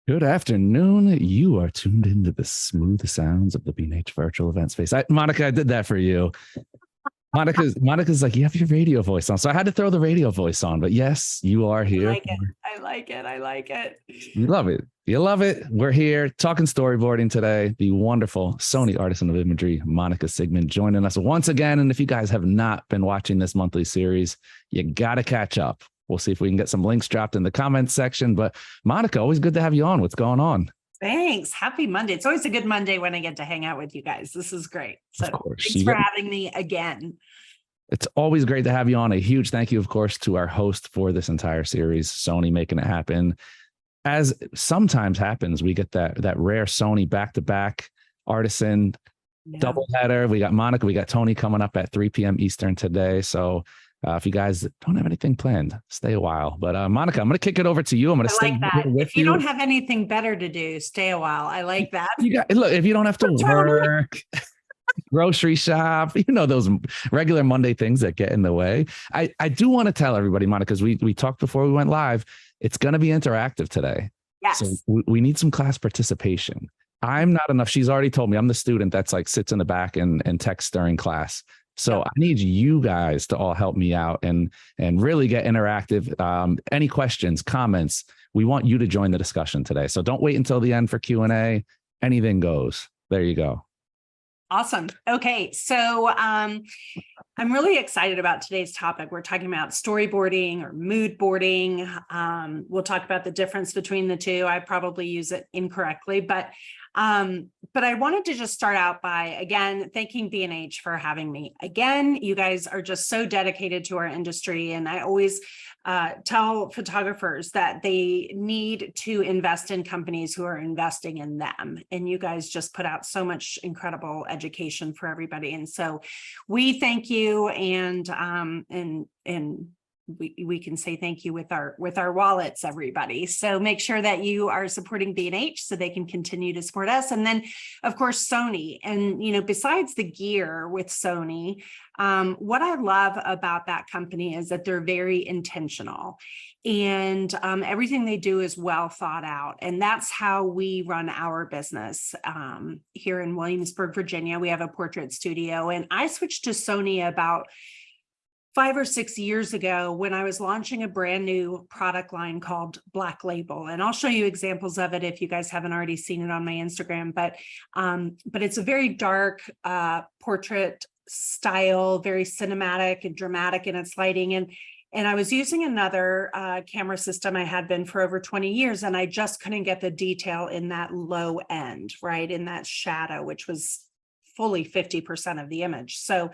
Good afternoon. You are tuned into the smooth sounds of the B&H virtual event space. Monica, I did that for you. Monica's like, you have your radio voice on. So I had to throw the radio voice on. But yes, you are I here. like it. I like it. I like it. You love it. You love it. We're here talking storyboarding today. The wonderful Sony Artisan of Imagery, Monica Sigmon, joining us once again. And if you guys have not been watching this monthly series, you got to catch up. We'll see if we can get some links dropped in the comments section. But Monica, always good to have you on. What's going on? Thanks. Happy Monday. It's always a good Monday when I get to hang out with you guys. This is great. So Of course. thanks for having me again. It's always great to have you on. A huge thank you, of course, to our host for this entire series, Sony, making it happen. As sometimes happens, we get that rare Sony back-to-back Artisan double header. We got Monica, we got Tony coming up at 3 p.m. Eastern today. So if you guys don't have anything planned, stay a while. But Monica, I'm going to kick it over to you. I'm going to stay that. with if you. Don't have anything better to do, stay a while. I like that. Look, if you don't have to work, grocery shop, those regular Monday things that get in the way. I do want to tell everybody, Monica, because we talked before we went live, it's going to be interactive today. Yes. So we need some class participation. I'm not enough. She's already told me I'm the student that's like sits in the back and texts during class. So I need you guys to all help me out and really get interactive. Any questions, comments, we want you to join the discussion today. So don't wait until the end for Q&A. Anything goes. There you go. Awesome. Okay. So I'm really excited about today's topic. We're talking about storyboarding or mood boarding. We'll talk about the difference between the two. I probably use it incorrectly, but I wanted to just start out by, again, thanking B&H for having me. Again, you guys are just so dedicated to our industry. And I always tell photographers that they need to invest in companies who are investing in them. And you guys just put out so much incredible education for everybody. And so we thank you, and we can say thank you with our wallets, everybody. So make sure that you are supporting B&H so they can continue to support us. And then, of course, Sony. And, besides the gear with Sony, what I love about that company is that they're very intentional, and everything they do is well thought out. And that's how we run our business here in Williamsburg, Virginia. We have a portrait studio, and I switched to Sony about 5 or 6 years ago when I was launching a brand new product line called Black Label. And I'll show you examples of it if you guys haven't already seen it on my Instagram. But it's a very dark portrait style, very cinematic and dramatic in its lighting. And I was using another camera system I had been for over 20 years, and I just couldn't get the detail in that low end, right? In that shadow, which was fully 50% of the image. So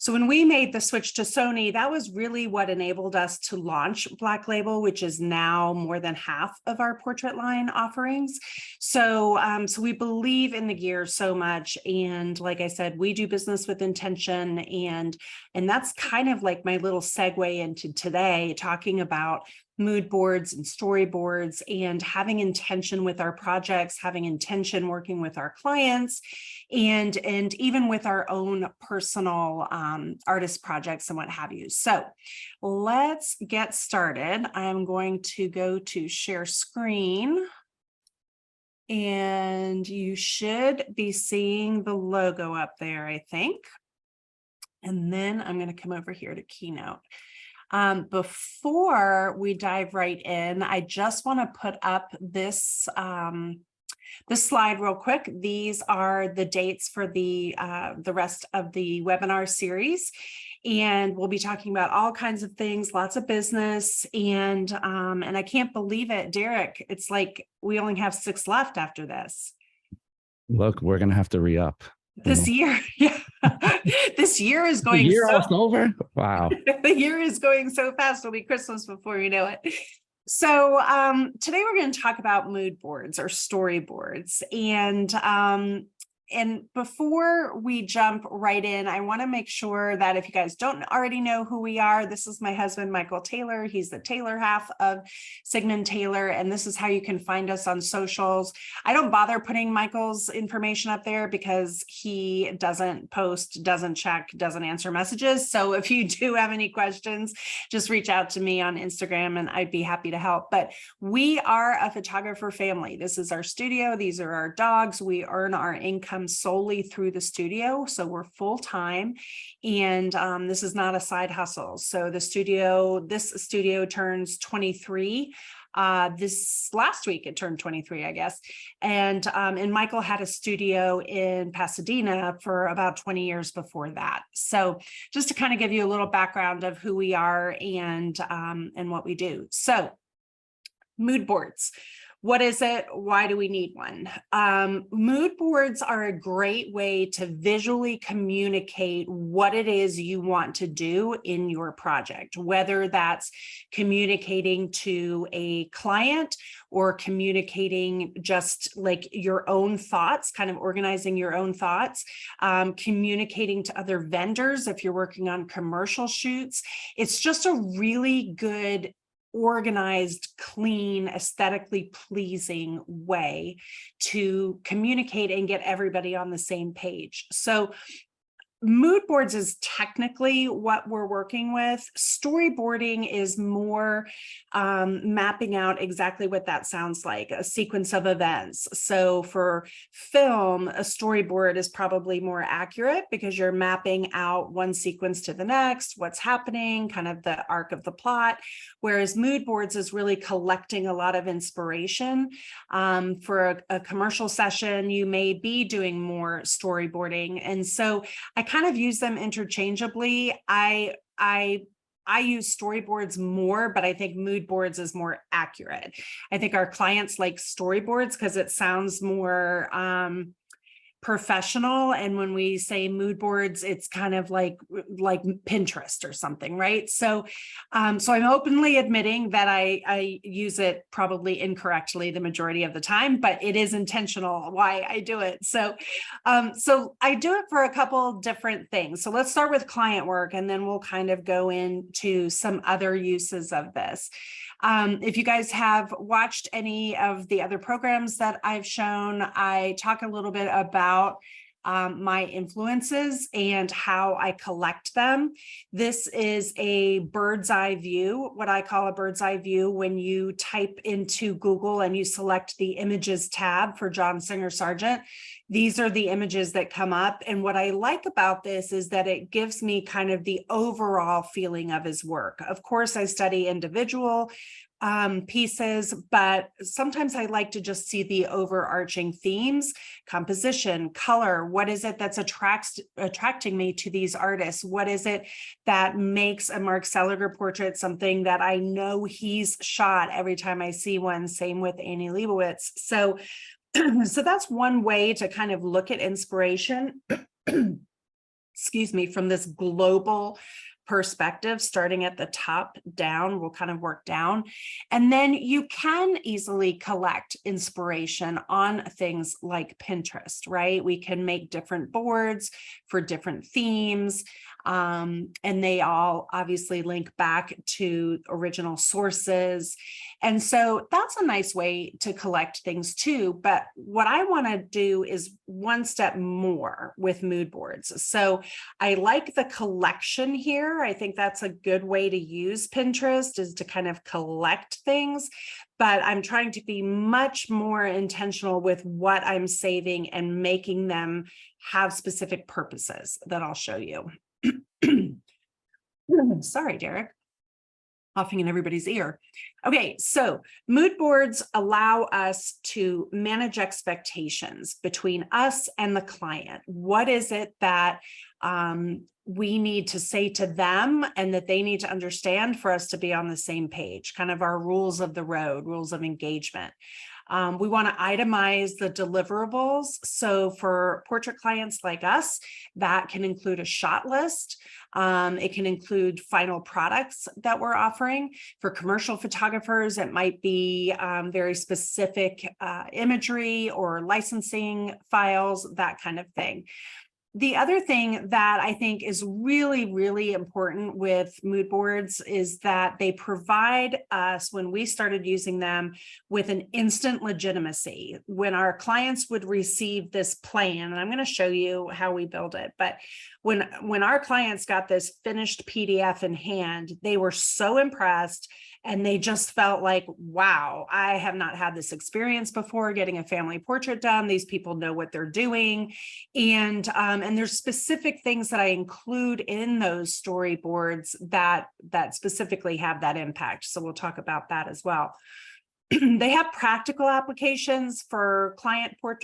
when we made the switch to Sony, that was really what enabled us to launch Black Label, which is now more than half of our portrait line offerings. So we believe in the gear so much. And like I said, we do business with intention. And that's kind of like my little segue into today, talking about mood boards and storyboards and having intention with our projects, having intention working with our clients, and even with our own personal artist projects and what have you. So let's get started. I'm going to go to share screen, and you should be seeing the logo up there, I think. And then I'm going to come over here to Keynote. Before we dive right in, I just want to put up this slide real quick. These are the dates for the rest of the webinar series, and we'll be talking about all kinds of things, lots of business, and I can't believe it, Derek. It's like we only have 6 left after this. Look, we're gonna have to re-up this year. Yeah. This year is going. The year almost over. Wow. The year is going so fast. It'll be Christmas before you know it. So today we're going to talk about mood boards or storyboards. And And before we jump right in, I want to make sure that if you guys don't already know who we are, this is my husband, Michael Taylor. He's the Taylor half of Sigmon Taylor, and this is how you can find us on socials. I don't bother putting Michael's information up there because he doesn't post, doesn't check, doesn't answer messages. So if you do have any questions, just reach out to me on Instagram and I'd be happy to help. But we are a photographer family. This is our studio. These are our dogs. We earn our income solely through the studio. So we're full time, and this is not a side hustle. So this studio turns 23. This last week it turned 23, I guess. And Michael had a studio in Pasadena for about 20 years before that. So just to kind of give you a little background of who we are and what we do. So mood boards. What is it? Why do we need one? Mood boards are a great way to visually communicate what it is you want to do in your project, whether that's communicating to a client or communicating just like your own thoughts, kind of organizing your own thoughts, communicating to other vendors if you're working on commercial shoots. It's just a really good, organized, clean, aesthetically pleasing way to communicate and get everybody on the same page. So mood boards is technically what we're working with. Storyboarding is more mapping out exactly what that sounds like, a sequence of events. So for film, a storyboard is probably more accurate because you're mapping out one sequence to the next, what's happening, kind of the arc of the plot. Whereas mood boards is really collecting a lot of inspiration. For a commercial session, you may be doing more storyboarding. And so I kind of use them interchangeably. I use storyboards more, but I think mood boards is more accurate. I think our clients like storyboards because it sounds more professional. And when we say mood boards, it's kind of like Pinterest or something, right? So I'm openly admitting that I use it probably incorrectly the majority of the time, but it is intentional why I do it. So I do it for a couple different things. So let's start with client work, and then we'll kind of go into some other uses of this. If you guys have watched any of the other programs that I've shown, I talk a little bit about my influences and how I collect them. This is a bird's eye view, what I call a bird's eye view. When you type into Google and you select the images tab for John Singer Sargent, these are the images that come up. And what I like about this is that it gives me kind of the overall feeling of his work. Of course, I study individual pieces, but sometimes I like to just see the overarching themes, composition, color. What is it that's attracting me to these artists? What is it that makes a Mark Seliger portrait something that I know he's shot every time I see one? Same with Annie Leibovitz. So that's one way to kind of look at inspiration, excuse me, from this global perspective, starting at the top down. We'll kind of work down. And then you can easily collect inspiration on things like Pinterest, right? We can make different boards for different themes. And they all obviously link back to original sources. And so that's a nice way to collect things too. But what I want to do is one step more with mood boards. So I like the collection here. I think that's a good way to use Pinterest, is to kind of collect things. But I'm trying to be much more intentional with what I'm saving and making them have specific purposes that I'll show you. Sorry, Derek. Coughing in everybody's ear. Okay, so mood boards allow us to manage expectations between us and the client. What is it that we need to say to them and that they need to understand for us to be on the same page? Kind of our rules of the road, rules of engagement. We want to itemize the deliverables. So for portrait clients like us, that can include a shot list. It can include final products that we're offering. For commercial photographers, it might be very specific imagery or licensing files, that kind of thing. The other thing that I think is really, really important with mood boards is that they provide us, when we started using them, with an instant legitimacy. When our clients would receive this plan, and I'm going to show you how we build it, but when our clients got this finished PDF in hand, they were so impressed, and they just felt like, wow, I have not had this experience before getting a family portrait done. These people know what they're doing. And there's specific things that I include in those storyboards that specifically have that impact. So we'll talk about that as well. They have practical applications for client work.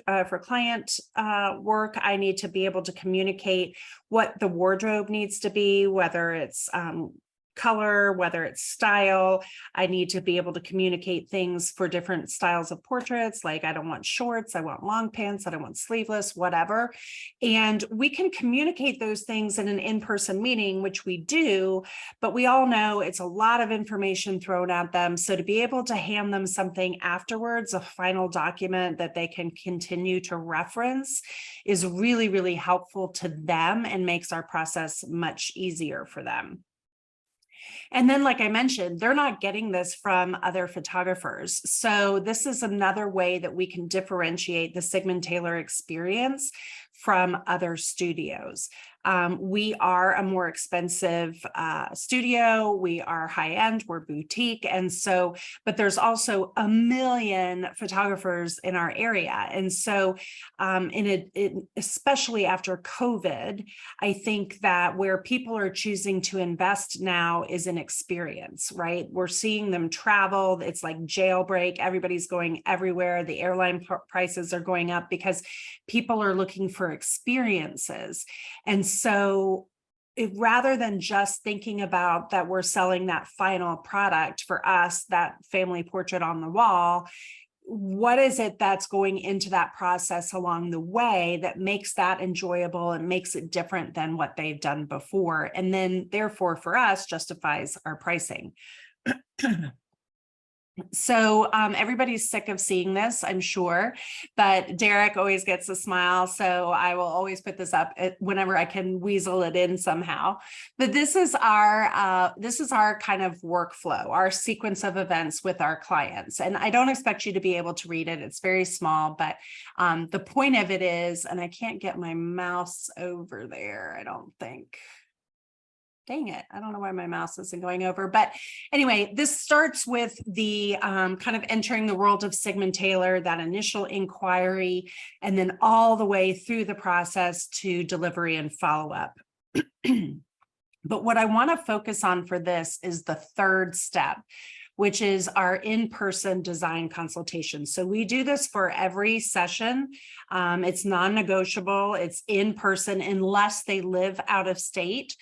I need to be able to communicate what the wardrobe needs to be, whether it's color, whether it's style. I need to be able to communicate things for different styles of portraits. Like, I don't want shorts, I want long pants, I don't want sleeveless, whatever. And we can communicate those things in an in-person meeting, which we do, but we all know it's a lot of information thrown at them. So to be able to hand them something afterwards, a final document that they can continue to reference, is really, really helpful to them and makes our process much easier for them. And then, like I mentioned, they're not getting this from other photographers. So this is another way that we can differentiate the Sigmon Taylor experience from other studios. We are a more expensive studio. We are high-end, we're boutique. And so, but there's also a million photographers in our area. And so especially after COVID, I think that where people are choosing to invest now is in experience, right? We're seeing them travel. It's like jailbreak. Everybody's going everywhere. The airline prices are going up because people are looking for experiences. And so rather than just thinking about that we're selling that final product, for us, that family portrait on the wall, what is it that's going into that process along the way that makes that enjoyable and makes it different than what they've done before? And then therefore for us justifies our pricing. So everybody's sick of seeing this, I'm sure, but Derek always gets a smile. So I will always put this up whenever I can weasel it in somehow. But this is our kind of workflow, our sequence of events with our clients. And I don't expect you to be able to read it. It's very small, but the point of it is, and I can't get my mouse over there, I don't think. Dang it, I don't know why my mouse isn't going over. But anyway, this starts with the kind of entering the world of Sigmon Taylor, that initial inquiry, and then all the way through the process to delivery and follow-up. But what I want to focus on for this is the third step, which is our in-person design consultation. So we do this for every session. It's non-negotiable. It's in person unless they live out of state.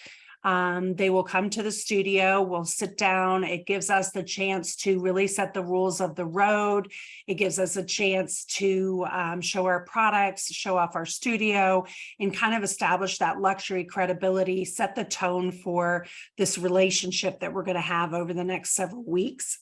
They will come to the studio, we'll sit down. It gives us the chance to really set the rules of the road. It gives us a chance to show our products, show off our studio, and kind of establish that luxury credibility, set the tone for this relationship that we're going to have over the next several weeks.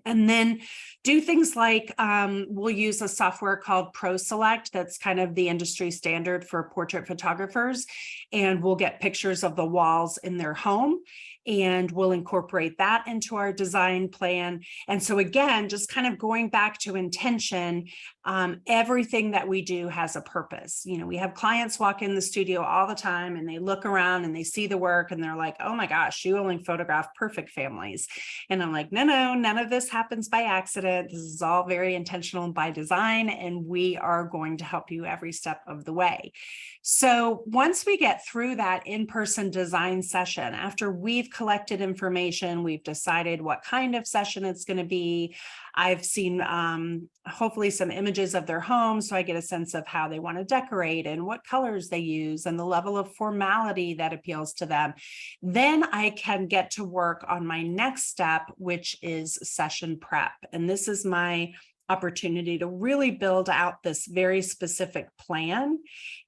And then do things like we'll use a software called ProSelect. That's kind of the industry standard for portrait photographers. And we'll get pictures of the walls in their home, and we'll incorporate that into our design plan. And so again, just kind of going back to intention, everything that we do has a purpose. You know, we have clients walk in the studio all the time and they look around and they see the work and they're like, oh my gosh, you only photograph perfect families. And I'm like, no, none of this happens by accident. This is all very intentional and by design, and we are going to help you every step of the way. So once we get get through that in-person design session, after we've collected information, we've decided what kind of session it's going to be. I've seen hopefully some images of their home, so I get a sense of how they want to decorate and what colors they use and the level of formality that appeals to them. Then I can get to work on my next step, which is session prep. And this is my opportunity to really build out this very specific plan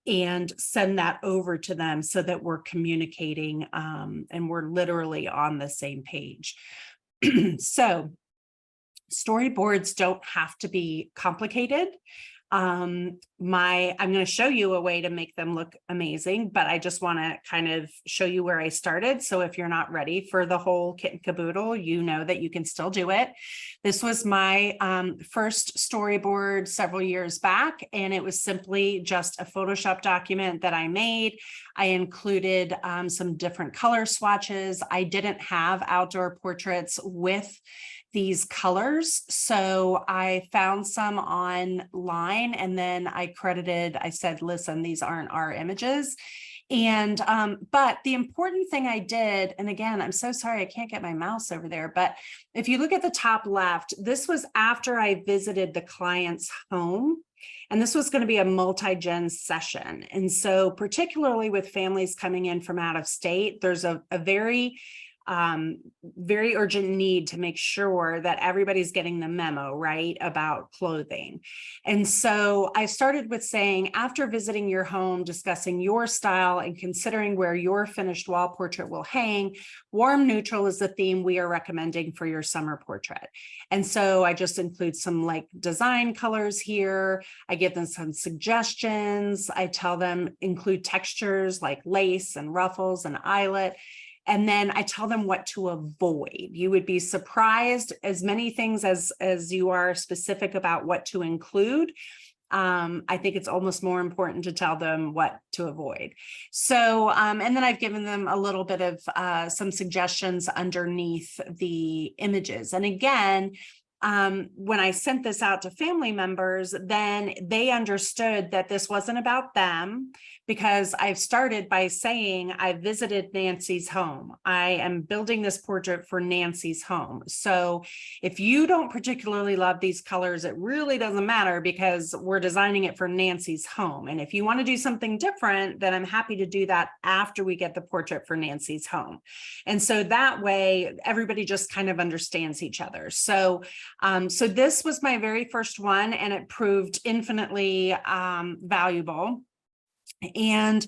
and send that over to them so that we're communicating and we're literally on the same page. So storyboards don't have to be complicated. I'm going to show you a way to make them look amazing, but I just want to kind of show you where I started. So if you're not ready for the whole kit and caboodle, you know that you can still do it. This was my first storyboard several years back, and it was simply just a Photoshop document that I made. I included some different color swatches. I didn't have outdoor portraits with these colors, so I found some online, and then I said, listen, these aren't our images. And but the important thing I did, and again, I'm so sorry I can't get my mouse over there, but if you look at the top left, this was after I visited the client's home. And this was going to be a multi-gen session. And so particularly with families coming in from out of state, there's a very urgent need to make sure that everybody's getting the memo, right, about clothing. And so I started with saying, after visiting your home, discussing your style and considering where your finished wall portrait will hang, warm neutral is the theme we are recommending for your summer portrait. And so I just include some like design colors here. I give them some suggestions. I tell them include textures like lace and ruffles and eyelet. And then I tell them what to avoid. You would be surprised as many things as you are specific about what to include. I think it's almost more important to tell them what to avoid. So, and then I've given them a little bit of some suggestions underneath the images. And again, when I sent this out to family members, then they understood that this wasn't about them, because I've started by saying I visited Nancy's home. I am building this portrait for Nancy's home. So if you don't particularly love these colors, it really doesn't matter, because we're designing it for Nancy's home. And if you want to do something different, then I'm happy to do that after we get the portrait for Nancy's home. And so that way, everybody just kind of understands each other. So so this was my very first one, and it proved infinitely valuable. And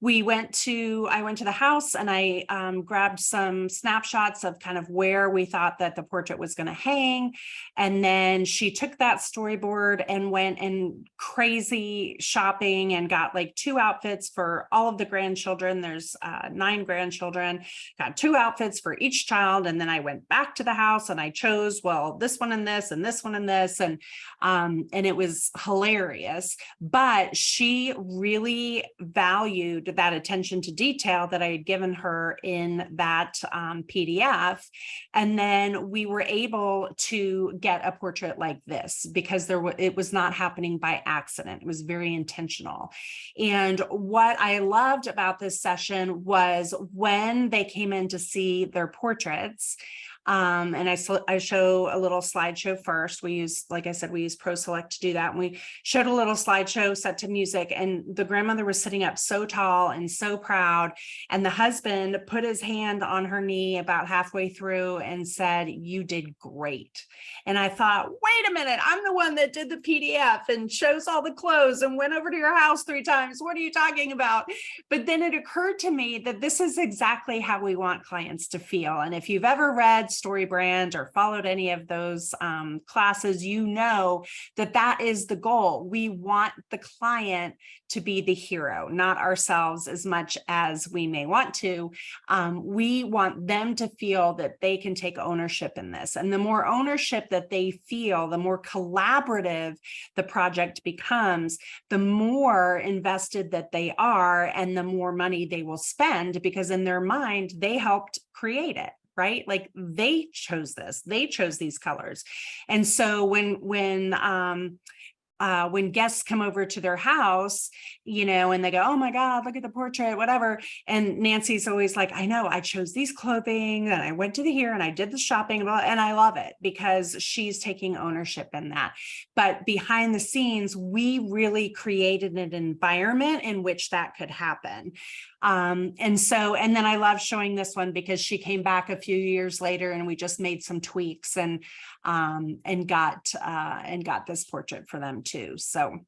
I went to the house, and I grabbed some snapshots of kind of where we thought that the portrait was going to hang. And then she took that storyboard and went and crazy shopping and got like 2 outfits for all of the grandchildren. There's 9 grandchildren, got 2 outfits for each child. And then I went back to the house and I chose, well, this one and this and this one and this. And it was hilarious. But she really valued that attention to detail that I had given her in that PDF. And then we were able to get a portrait like this, because it was not happening by accident. It was very intentional. And what I loved about this session was when they came in to see their portraits, and I show a little slideshow first. We use, like I said, we use Pro Select to do that. And we showed a little slideshow set to music, and the grandmother was sitting up so tall and so proud. And the husband put his hand on her knee about halfway through and said, "You did great." And I thought, wait a minute, I'm the one that did the PDF and chose all the clothes and went over to your house 3 times. What are you talking about? But then it occurred to me that this is exactly how we want clients to feel. And if you've ever read StoryBrand or followed any of those classes, you know that that is the goal. We want the client to be the hero, not ourselves as much as we may want to. We want them to feel that they can take ownership in this. And the more ownership that they feel, the more collaborative the project becomes, the more invested that they are, and the more money they will spend, because in their mind, they helped create it. Right? Like they chose this, they chose these colors. And so when when guests come over to their house, and they go, oh my God, look at the portrait, whatever. And Nancy's always like, I know, I chose these clothing and I went to here and I did the shopping, and I love it because she's taking ownership in that. But behind the scenes, we really created an environment in which that could happen. And then I love showing this one because she came back a few years later and we just made some tweaks and got this portrait for them too. So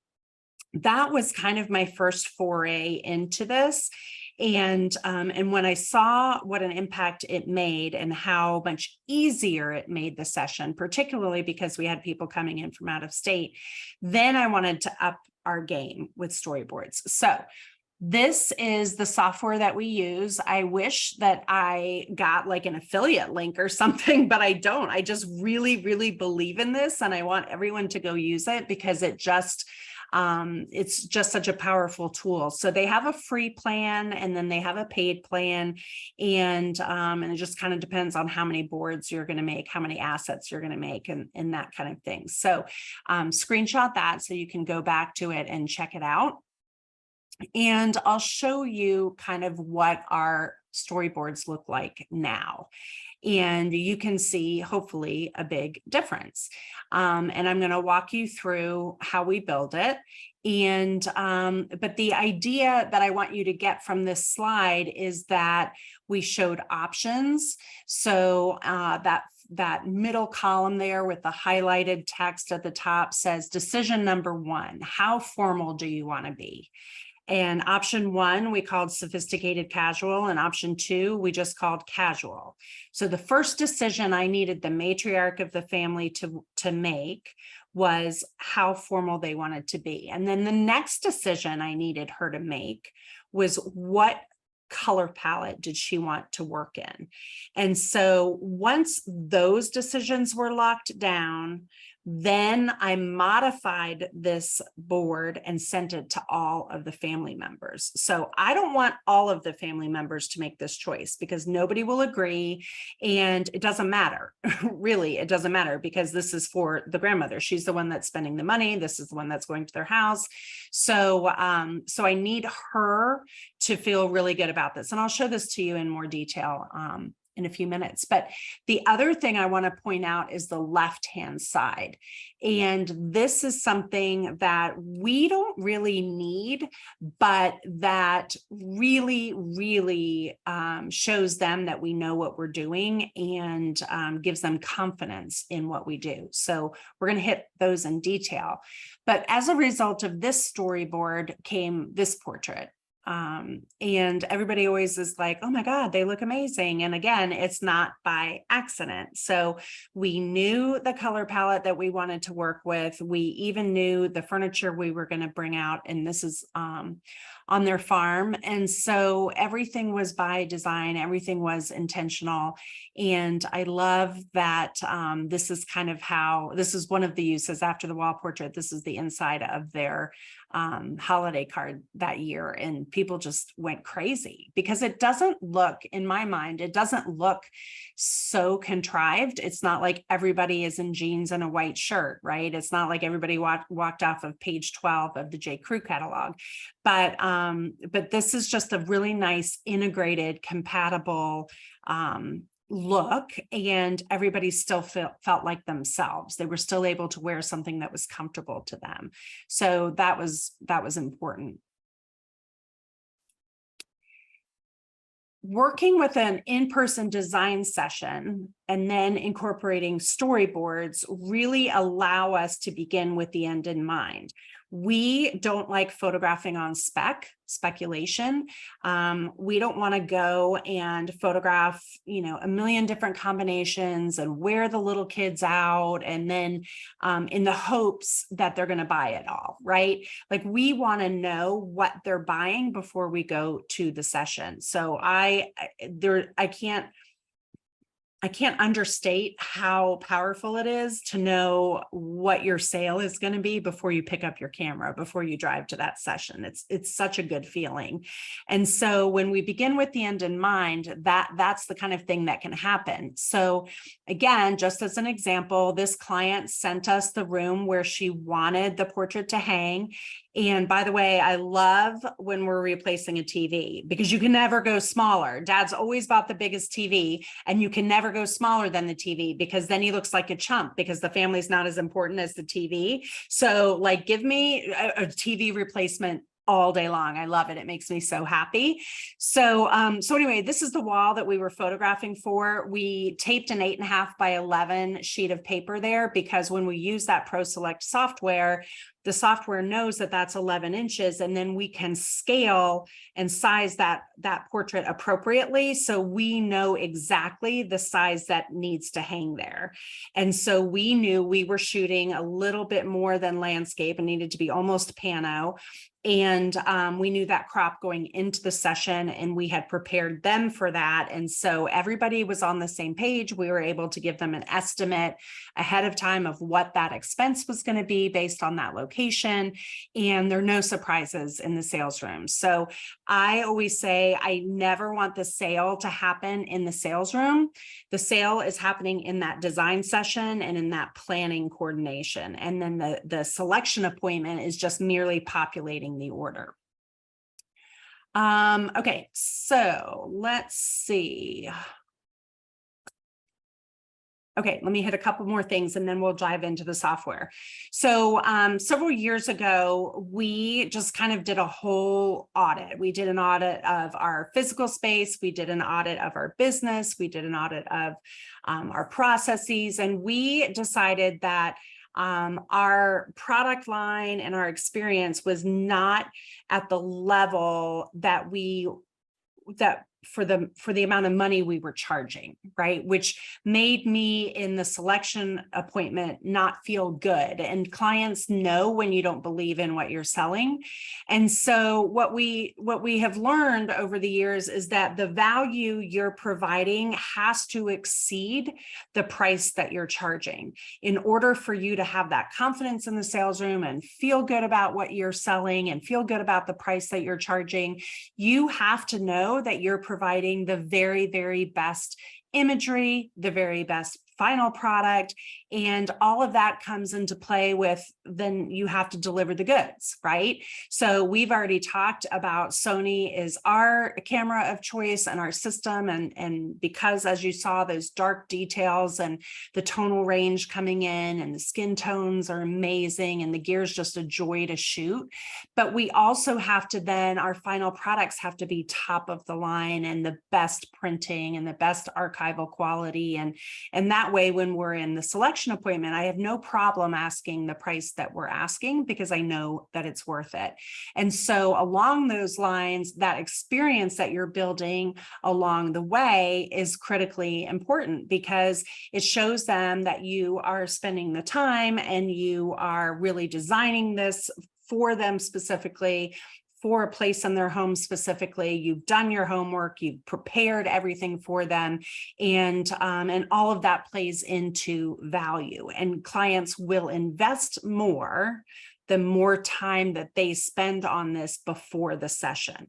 that was kind of my first foray into this. And when I saw what an impact it made and how much easier it made the session, particularly because we had people coming in from out of state, then I wanted to up our game with storyboards. So this is the software that we use. I wish that I got like an affiliate link or something, but I don't. I just really, really believe in this, and I want everyone to go use it because it's just such a powerful tool. So they have a free plan and then they have a paid plan, and it just kind of depends on how many boards you're going to make, how many assets you're going to make, and that kind of thing. So screenshot that so you can go back to it and check it out. And I'll show you kind of what our storyboards look like now. And you can see, hopefully, a big difference. And I'm going to walk you through how we build it. And but the idea that I want you to get from this slide is that we showed options. So that middle column there with the highlighted text at the top says decision number 1, how formal do you want to be? And option 1, we called sophisticated casual, and option 2, we just called casual. So the first decision I needed the matriarch of the family to make was how formal they wanted to be. And then the next decision I needed her to make was what color palette did she want to work in. And so once those decisions were locked down, then I modified this board and sent it to all of the family members. So I don't want all of the family members to make this choice because nobody will agree, and it doesn't matter. Really, it doesn't matter because this is for the grandmother. She's the one that's spending the money. This is the one that's going to their house. So I need her to feel really good about this. And I'll show this to you in more detail in a few minutes. But the other thing I want to point out is the left-hand side. And this is something that we don't really need, but that really, really shows them that we know what we're doing and gives them confidence in what we do. So we're going to hit those in detail. But as a result of this storyboard came this portrait. And everybody always is like, oh my God, they look amazing. And again, it's not by accident. So we knew the color palette that we wanted to work with. We even knew the furniture we were going to bring out. And this is on their farm. And so everything was by design. Everything was intentional. And I love that this is kind of how, this is one of the uses after the wall portrait. This is the inside of their holiday card that year, and people just went crazy because it doesn't look, in my mind, it doesn't look so contrived. It's not like everybody is in jeans and a white shirt, right? It's not like everybody walked off of page 12 of the J. Crew catalog, but this is just a really nice integrated, compatible look, and everybody still felt like themselves. They were still able to wear something that was comfortable to them. So that was important. Working with an in-person design session and then incorporating storyboards really allow us to begin with the end in mind. We don't like photographing on speculation. We don't want to go and photograph, a million different combinations and wear the little kids out and then in the hopes that they're going to buy it all, right? Like we want to know what they're buying before we go to the session. So I can't I can't understate how powerful it is to know what your sale is going to be before you pick up your camera, before you drive to that session. It's such a good feeling. And so when we begin with the end in mind, that's the kind of thing that can happen. So again, just as an example, this client sent us the room where she wanted the portrait to hang. And by the way, I love when we're replacing a TV, because you can never go smaller. Dad's always bought the biggest TV, and you can never go smaller than the TV, because then he looks like a chump, because the family's not as important as the TV. So like, give me a TV replacement all day long. I love it. It makes me so happy. So anyway, this is the wall that we were photographing for. We taped an 8.5 by 11 sheet of paper there, because when we use that ProSelect software, the software knows that that's 11 inches, and then we can scale and size that portrait appropriately. So we know exactly the size that needs to hang there. And so we knew we were shooting a little bit more than landscape and needed to be almost pano. And we knew that crop going into the session, and we had prepared them for that. And so everybody was on the same page. We were able to give them an estimate ahead of time of what that expense was going to be based on that location. And there are no surprises in the sales room. So I always say, I never want the sale to happen in the sales room. The sale is happening in that design session and in that planning coordination. And then the selection appointment is just merely populating the order. Okay, so let's see. Okay, let me hit a couple more things and then we'll dive into the software. So several years ago, we just kind of did a whole audit. We did an audit of our physical space. We did an audit of our business. We did an audit of our processes. And we decided that our product line and our experience was not at the level that for the amount of money we were charging, right? Which made me in the selection appointment not feel good. And clients know when you don't believe in what you're selling. And so what we have learned over the years is that the value you're providing has to exceed the price that you're charging in order for you to have that confidence in the sales room and feel good about what you're selling and feel good about the price that you're charging. You have to know that you're providing the very, very best imagery, the very best final product, and all of that comes into play with, then you have to deliver the goods, right? So we've already talked about Sony is our camera of choice and our system, and because, as you saw, those dark details and the tonal range coming in and the skin tones are amazing, and the gear is just a joy to shoot. But we also have to then, our final products have to be top of the line and the best printing and the best archival quality, and that way, when we're in the selection appointment, I have no problem asking the price that we're asking, because I know that it's worth it. And so along those lines, that experience that you're building along the way is critically important, because it shows them that you are spending the time and you are really designing this for them specifically, for a place in their home specifically. You've done your homework, you've prepared everything for them, and all of that plays into value. And clients will invest more the more time that they spend on this before the session.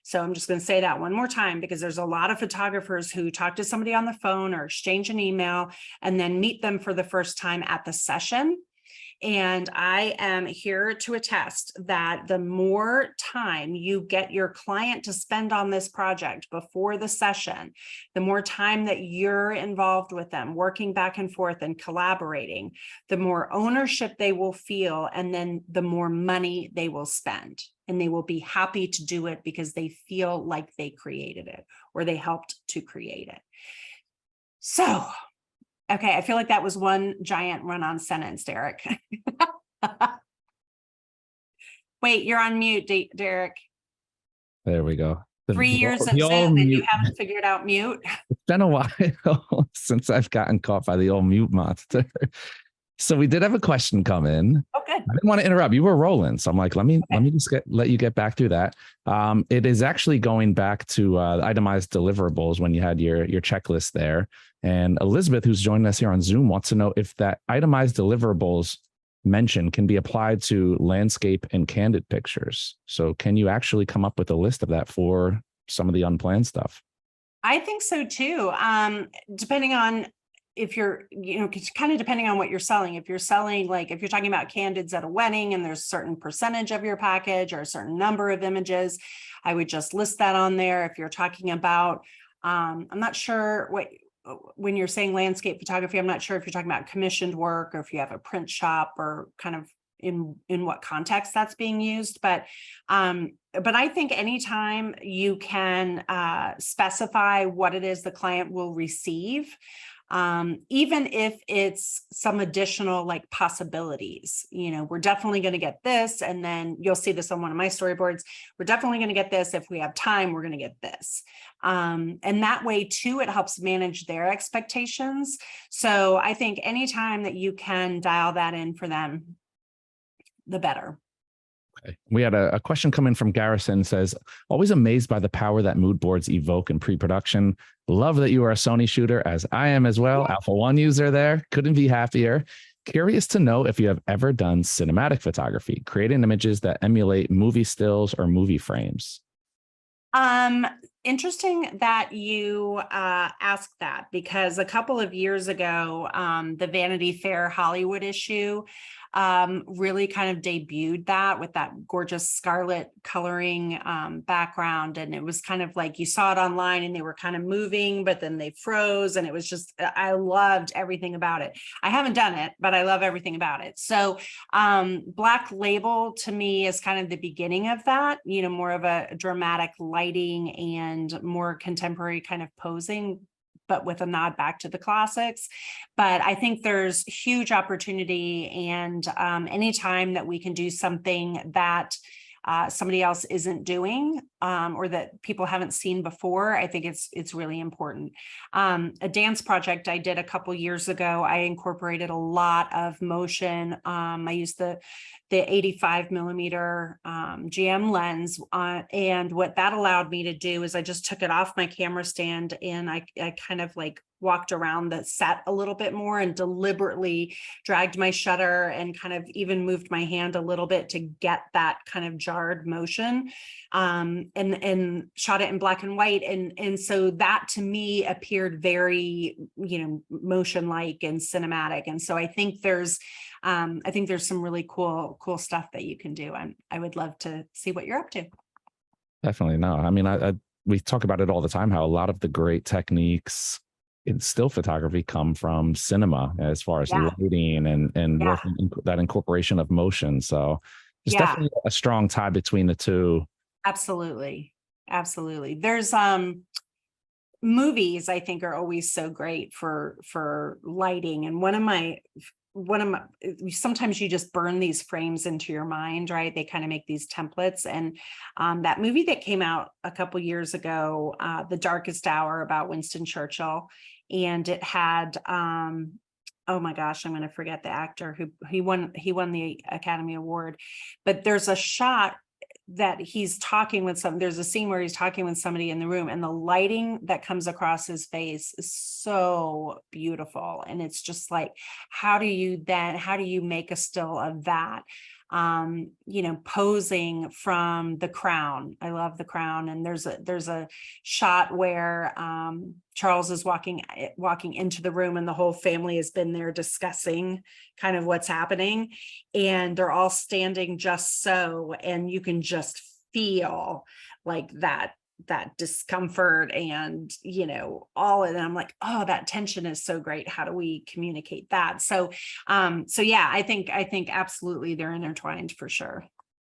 So I'm just going to say that one more time, because there's a lot of photographers who talk to somebody on the phone or exchange an email and then meet them for the first time at the session. And I am here to attest that the more time you get your client to spend on this project before the session, the more time that you're involved with them, working back and forth and collaborating, the more ownership they will feel, and then the more money they will spend. And they will be happy to do it because they feel like they created it or they helped to create it. So, okay, I feel like that was one giant run-on sentence, Derek. Wait, you're on mute, Derek. There we go. 3 years of Zoom and you haven't figured out mute? It's been a while since I've gotten caught by the old mute monster. So we did have a question come in. Oh, good. I didn't want to interrupt. You were rolling. So I'm like, let me just let you get back through that. It is actually going back to itemized deliverables when you had your checklist there. And Elizabeth, who's joining us here on Zoom, wants to know if that itemized deliverables mention can be applied to landscape and candid pictures. So can you actually come up with a list of that for some of the unplanned stuff? I think so too. Depending on if you're, kind of depending on what you're selling. If you're selling, like if you're talking about candids at a wedding and there's a certain percentage of your package or a certain number of images, I would just list that on there. If you're talking about, I'm not sure when you're saying landscape photography, I'm not sure if you're talking about commissioned work or if you have a print shop or kind of in what context that's being used. But I think anytime you can specify what it is the client will receive, even if it's some additional like possibilities, we're definitely going to get this. And then you'll see this on one of my storyboards. We're definitely going to get this. If we have time, we're going to get this. And that way too, it helps manage their expectations. So I think anytime that you can dial that in for them, the better. Okay. We had a question come in from Garrison. Says, always amazed by the power that mood boards evoke in pre-production. Love that you are a Sony shooter, as I am as well. Yeah. Alpha 1 user there. Couldn't be happier. Curious to know if you have ever done cinematic photography, creating images that emulate movie stills or movie frames. Interesting that you asked that, because a couple of years ago, the Vanity Fair Hollywood issue really kind of debuted that with that gorgeous scarlet coloring background. And it was kind of like you saw it online and they were kind of moving, but then they froze. And it was just, I loved everything about it. I haven't done it, but I love everything about it. So Black Label to me is kind of the beginning of that, more of a dramatic lighting and more contemporary kind of posing, but with a nod back to the classics. But I think there's huge opportunity, and anytime that we can do something that somebody else isn't doing or that people haven't seen before, I think it's really important. A dance project I did a couple years ago, I incorporated a lot of motion. I used the 85 millimeter GM lens, and what that allowed me to do is I just took it off my camera stand and I kind of like walked around the set a little bit more and deliberately dragged my shutter and kind of even moved my hand a little bit to get that kind of jarred motion, and shot it in black and white. And so that to me appeared very, motion-like and cinematic. And so I think there's some really cool stuff that you can do. And I would love to see what you're up to. Definitely. No, I mean, we talk about it all the time, how a lot of the great techniques in still photography come from cinema as far as lighting and working that incorporation of motion. So there's definitely a strong tie between the two. Absolutely. There's movies I think are always so great for lighting. And one of my sometimes you just burn these frames into your mind, right? They kind of make these templates. And that movie that came out a couple years ago, The Darkest Hour, about Winston Churchill, and it had oh my gosh, I'm going to forget the actor who he won the Academy Award. But there's a shot that he's talking with there's a scene where he's talking with somebody in the room, and the lighting that comes across his face is so beautiful. And it's just like, how do you make a still of that? Posing from The Crown. I love The Crown. And there's a shot where Charles is walking into the room, and the whole family has been there discussing kind of what's happening, and they're all standing just so, and you can just feel like that discomfort and all of it. I'm like, oh, that tension is so great. How do we communicate that? So yeah, I think absolutely they're intertwined for sure.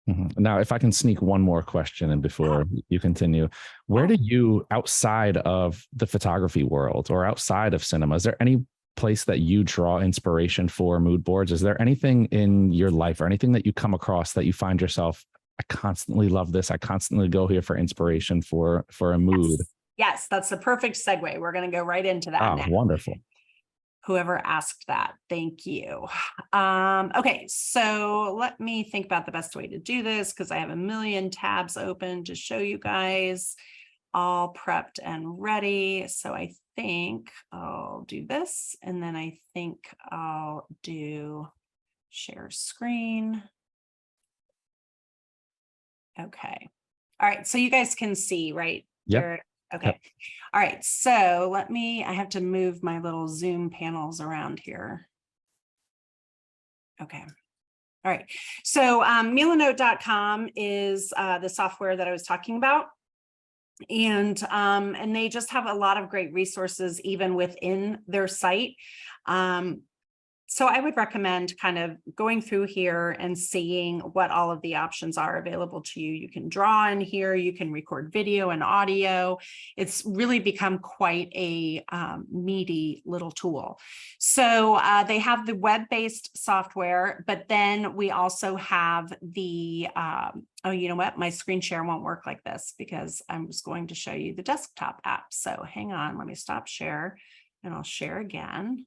Mm-hmm. Now, if I can sneak one more question in before you continue, where do you, outside of the photography world or outside of cinema, is there any place that you draw inspiration for mood boards? Is there anything in your life or anything that you come across that you find yourself, I constantly love this, I constantly go here for inspiration for a mood? Yes, that's the perfect segue. We're going to go right into that. Oh, now. Wonderful. Whoever asked that, thank you. Okay, so let me think about the best way to do this because I have a million tabs open to show you guys, all prepped and ready. So I think I'll do this, and then I think I'll do share screen. Okay. All right, so you guys can see, right? Yep. Okay. Yep. All right, so I have to move my little Zoom panels around here. Okay. All right, so Milanote.com is the software that I was talking about. And they just have a lot of great resources even within their site. So I would recommend kind of going through here and seeing what all of the options are available to you. You can draw in here, you can record video and audio. It's really become quite a meaty little tool. So they have the web-based software, but then we also have the, oh, you know what? My screen share won't work like this because I'm just going to show you the desktop app. So hang on, let me stop share and I'll share again.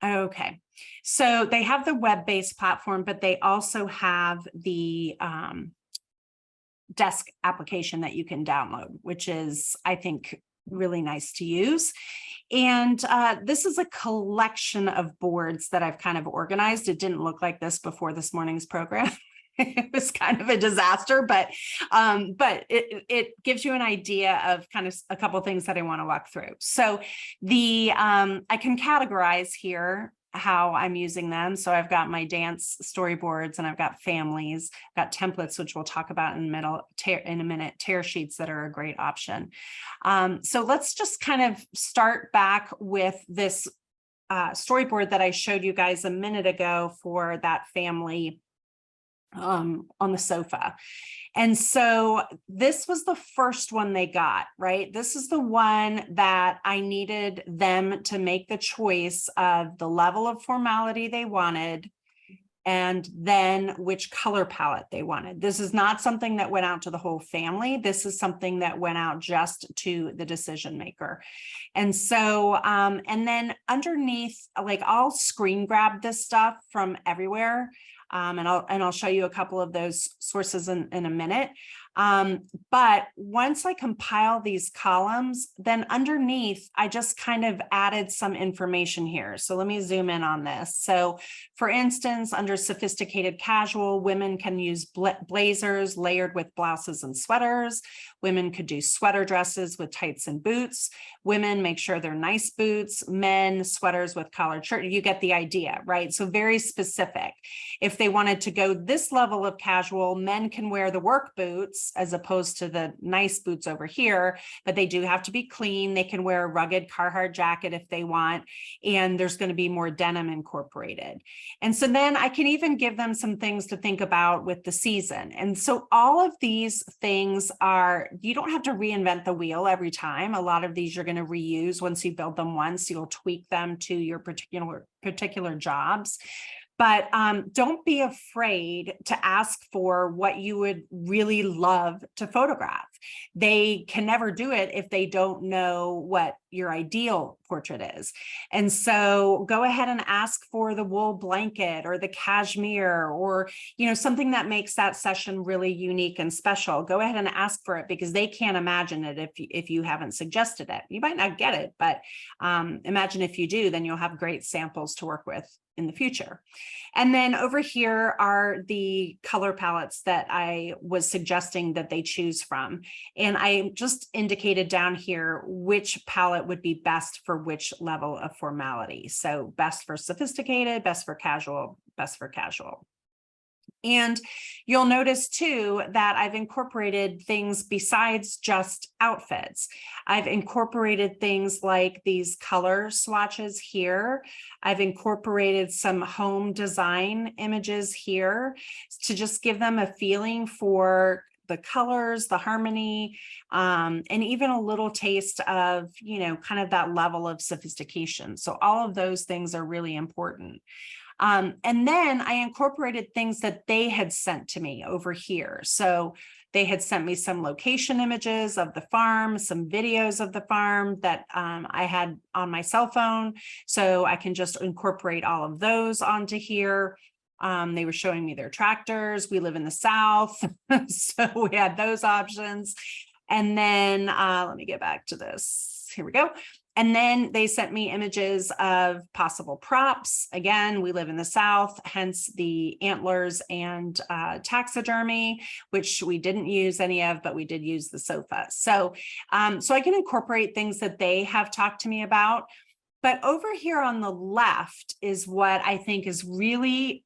Okay, so they have the web-based platform, but they also have the desk application that you can download, which is, I think, really nice to use. And this is a collection of boards that I've kind of organized. It didn't look like this before this morning's program. It was kind of a disaster, but it gives you an idea of kind of a couple of things that I want to walk through. So I can categorize here how I'm using them. So I've got my dance storyboards and I've got families, I've got templates, which we'll talk about in a minute, tear sheets that are a great option. So let's just kind of start back with this storyboard that I showed you guys a minute ago for that family on the sofa. And so this was the first one they got, right? This is the one that I needed them to make the choice of the level of formality they wanted and then which color palette they wanted. This is not something that went out to the whole family. This is something that went out just to the decision maker. And so, and then underneath, like I'll screen grab this stuff from everywhere. And I'll show you a couple of those sources in a minute. But once I compile these columns, then underneath, I just kind of added some information here. So let me zoom in on this. So for instance, under sophisticated casual, women can use blazers layered with blouses and sweaters. Women could do sweater dresses with tights and boots. Women make sure they're nice boots. Men, sweaters with collared shirt. You get the idea, right? So very specific. If they wanted to go this level of casual, men can wear the work boots as opposed to the nice boots over here, but they do have to be clean. They can wear a rugged Carhartt jacket if they want, and there's going to be more denim incorporated. And so then I can even give them some things to think about with the season. And so all of these things are, you don't have to reinvent the wheel every time. A lot of these you're going to reuse. Once you build them once, you'll tweak them to your particular jobs. But don't be afraid to ask for what you would really love to photograph. They can never do it if they don't know what your ideal portrait is. And so go ahead and ask for the wool blanket or the cashmere or, something that makes that session really unique and special. Go ahead and ask for it because they can't imagine it if you haven't suggested it. You might not get it, but imagine if you do, then you'll have great samples to work with in the future. And then over here are the color palettes that I was suggesting that they choose from. And I just indicated down here which palette would be best for which level of formality. So best for sophisticated, best for casual, best for casual. And you'll notice too that I've incorporated things besides just outfits. I've incorporated things like these color swatches here. I've incorporated some home design images here to just give them a feeling for the colors, the harmony, and even a little taste of, kind of that level of sophistication. So all of those things are really important. And then I incorporated things that they had sent to me over here. So They had sent me some location images of the farm, some videos of the farm that I had on my cell phone. So I can just incorporate all of those onto here. They were showing me their tractors. We live in the South, so we had those options. And then let me get back to this. Here we go. And then they sent me images of possible props. Again, we live in the South, hence the antlers and taxidermy, which we didn't use any of, but we did use the sofa. So I can incorporate things that they have talked to me about. But over here on the left is what I think is really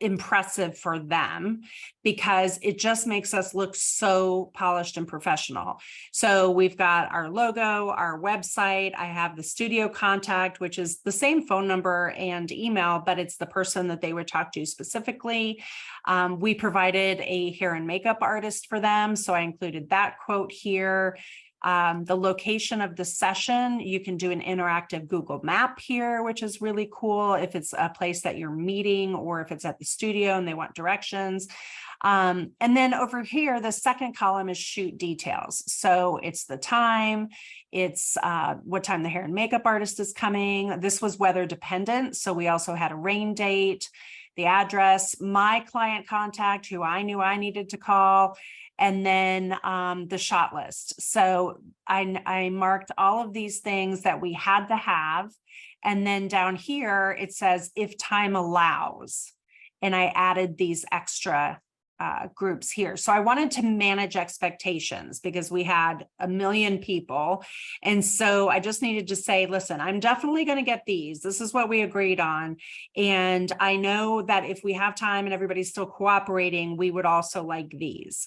impressive for them, because it just makes us look so polished and professional. So we've got our logo, our website. I have the studio contact, which is the same phone number and email, but it's the person that they would talk to specifically. We provided a hair and makeup artist for them, so I included that quote here. The location of the session, you can do an interactive Google map here, which is really cool if it's a place that you're meeting or if it's at the studio and they want directions. And then over here, the second column is shoot details. So it's the time, it's what time the hair and makeup artist is coming. This was weather dependent, so we also had a rain date, the address, my client contact, who I knew I needed to call, and then the shot list. So I marked all of these things that we had to have. And then down here, it says, if time allows. And I added these extra groups here. So I wanted to manage expectations because we had a million people. And so I just needed to say, listen, I'm definitely going to get these. This is what we agreed on. And I know that if we have time and everybody's still cooperating, we would also like these.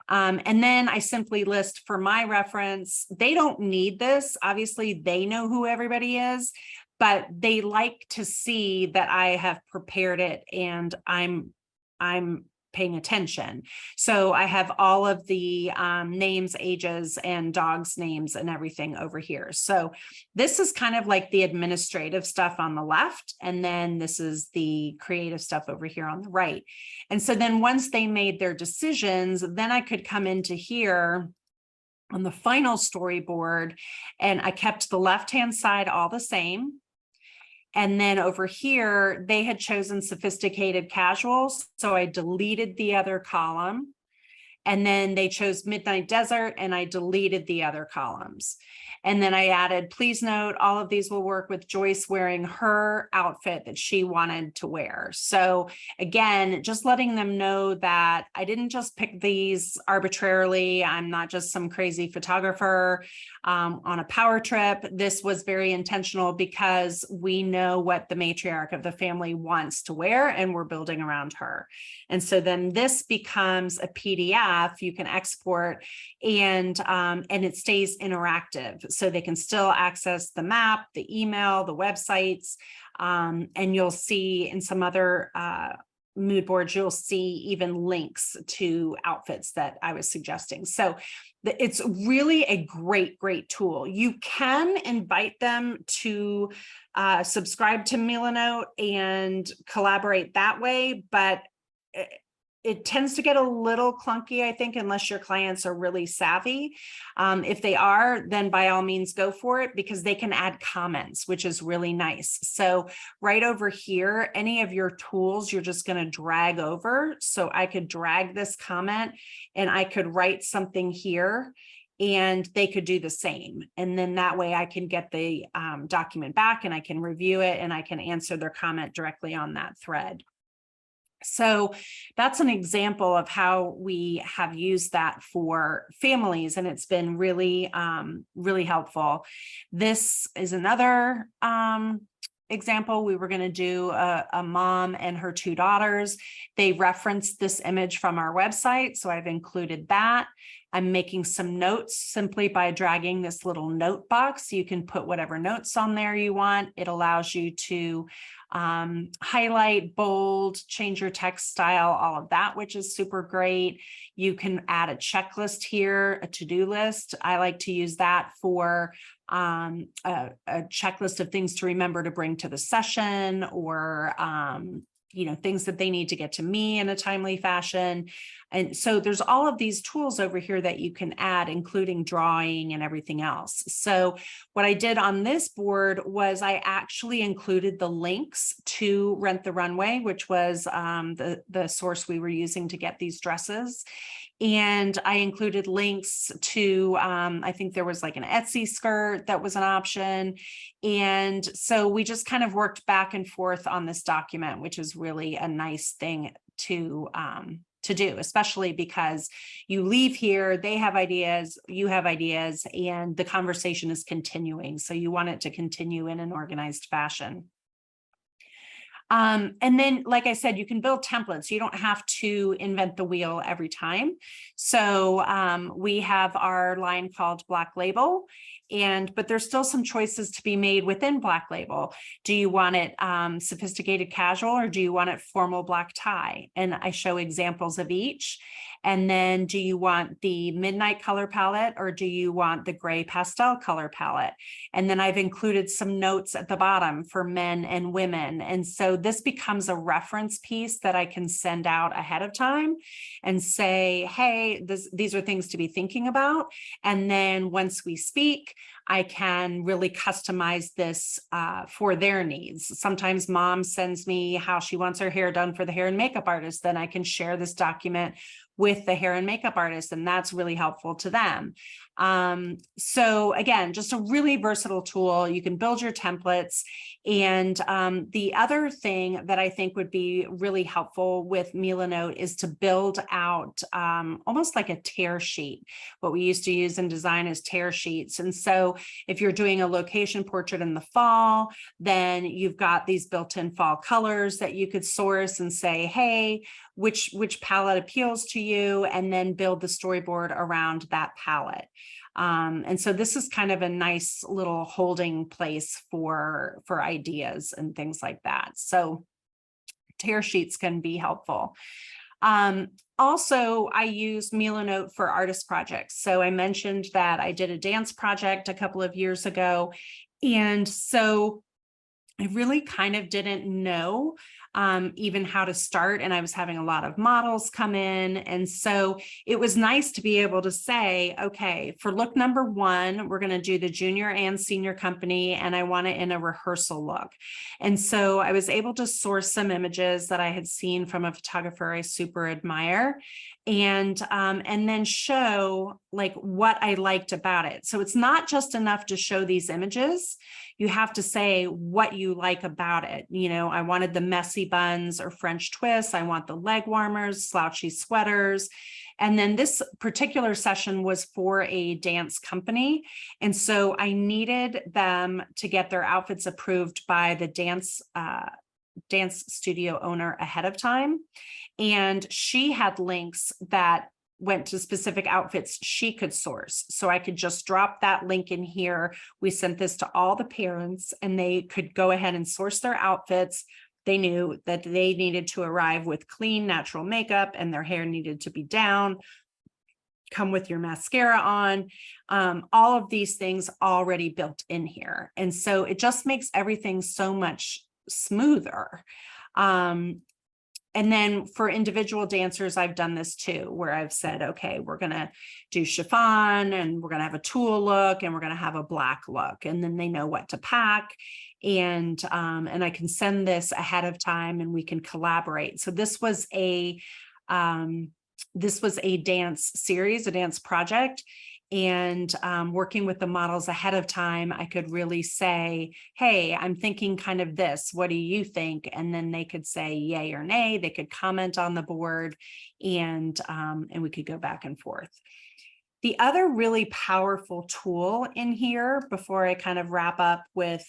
And then I simply list for my reference. They don't need this. Obviously, they know who everybody is, but they like to see that I have prepared it and I'm paying attention. So I have all of the names, ages, and dogs' names and everything over here. So this is kind of like the administrative stuff on the left. And then this is the creative stuff over here on the right. And so then once they made their decisions, then I could come into here on the final storyboard, and I kept the left-hand side all the same. And then over here, they had chosen sophisticated casuals. So I deleted the other column. And then they chose Midnight Desert, and I deleted the other columns. And then I added, please note, all of these will work with Joyce wearing her outfit that she wanted to wear. So again, just letting them know that I didn't just pick these arbitrarily. I'm not just some crazy photographer on a power trip. This was very intentional because we know what the matriarch of the family wants to wear, and we're building around her. And so then this becomes a PDF you can export, and it stays interactive. So they can still access the map, the email, the websites, and you'll see in some other mood boards, you'll see even links to outfits that I was suggesting. So it's really a great, great tool. You can invite them to subscribe to Milanote and collaborate that way, but it tends to get a little clunky, I think, unless your clients are really savvy. If they are, then by all means go for it, because they can add comments, which is really nice. So right over here, any of your tools, you're just going to drag over. So I could drag this comment and I could write something here, and they could do the same. And then that way I can get the document back and I can review it and I can answer their comment directly on that thread. So that's an example of how we have used that for families, and it's been really, really helpful. This is another example. We were going to do a mom and her two daughters. They referenced this image from our website, so I've included that. I'm making some notes simply by dragging this little note box. You can put whatever notes on there you want. It allows you to highlight, bold, change your text style, all of that, which is super great. You can add a checklist here, a to-do list. I like to use that for a checklist of things to remember to bring to the session, or things that they need to get to me in a timely fashion. And so there's all of these tools over here that you can add, including drawing and everything else. So what I did on this board was I actually included the links to Rent the Runway, which was the source we were using to get these dresses. And I included links to, I think there was like an Etsy skirt that was an option. And so we just kind of worked back and forth on this document, which is really a nice thing to do, especially because you leave here, they have ideas, you have ideas, and the conversation is continuing. So you want it to continue in an organized fashion. And then, like I said, you can build templates. You don't have to invent the wheel every time. So we have our line called Black Label, but there's still some choices to be made within Black Label. Do you want it sophisticated casual, or do you want it formal black tie? And I show examples of each. And then do you want the midnight color palette, or do you want the gray pastel color palette? And then I've included some notes at the bottom for men and women. And so this becomes a reference piece that I can send out ahead of time and say, hey, these are things to be thinking about. And then once we speak, I can really customize this for their needs. Sometimes mom sends me how she wants her hair done for the hair and makeup artist. Then I can share this document with the hair and makeup artist, and that's really helpful to them. So again, just a really versatile tool. You can build your templates. And the other thing that I think would be really helpful with Milanote is to build out almost like a tear sheet. What we used to use in design is tear sheets. And so if you're doing a location portrait in the fall, then you've got these built-in fall colors that you could source and say, hey, which palette appeals to you, and then build the storyboard around that palette. And so this is kind of a nice little holding place for ideas and things like that. So tear sheets can be helpful. Also, I use Milanote for artist projects. So I mentioned that I did a dance project a couple of years ago. And so I really kind of didn't know even how to start. And I was having a lot of models come in. And so it was nice to be able to say, okay, for look number 1, we're going to do the junior and senior company, and I want it in a rehearsal look. And so I was able to source some images that I had seen from a photographer I super admire, and then show like what I liked about it. So it's not just enough to show these images. You have to say what you like about it. You know, I wanted the messy buns or French twists. I want the leg warmers, slouchy sweaters. And then this particular session was for a dance company. And so I needed them to get their outfits approved by the dance studio owner ahead of time. And she had links that went to specific outfits she could source. So I could just drop that link in here. We sent this to all the parents, and they could go ahead and source their outfits. They knew that they needed to arrive with clean, natural makeup, and their hair needed to be down. Come with your mascara on. All of these things already built in here. And so it just makes everything so much smoother. And then for individual dancers, I've done this too, where I've said, okay, we're going to do chiffon, and we're going to have a tulle look, and we're going to have a black look. And then they know what to pack. And I can send this ahead of time, and we can collaborate. So this was a dance series, a dance project. And working with the models ahead of time, I could really say, hey, I'm thinking kind of this. What do you think? And then they could say yay or nay. They could comment on the board, and we could go back and forth. The other really powerful tool in here, before I kind of wrap up with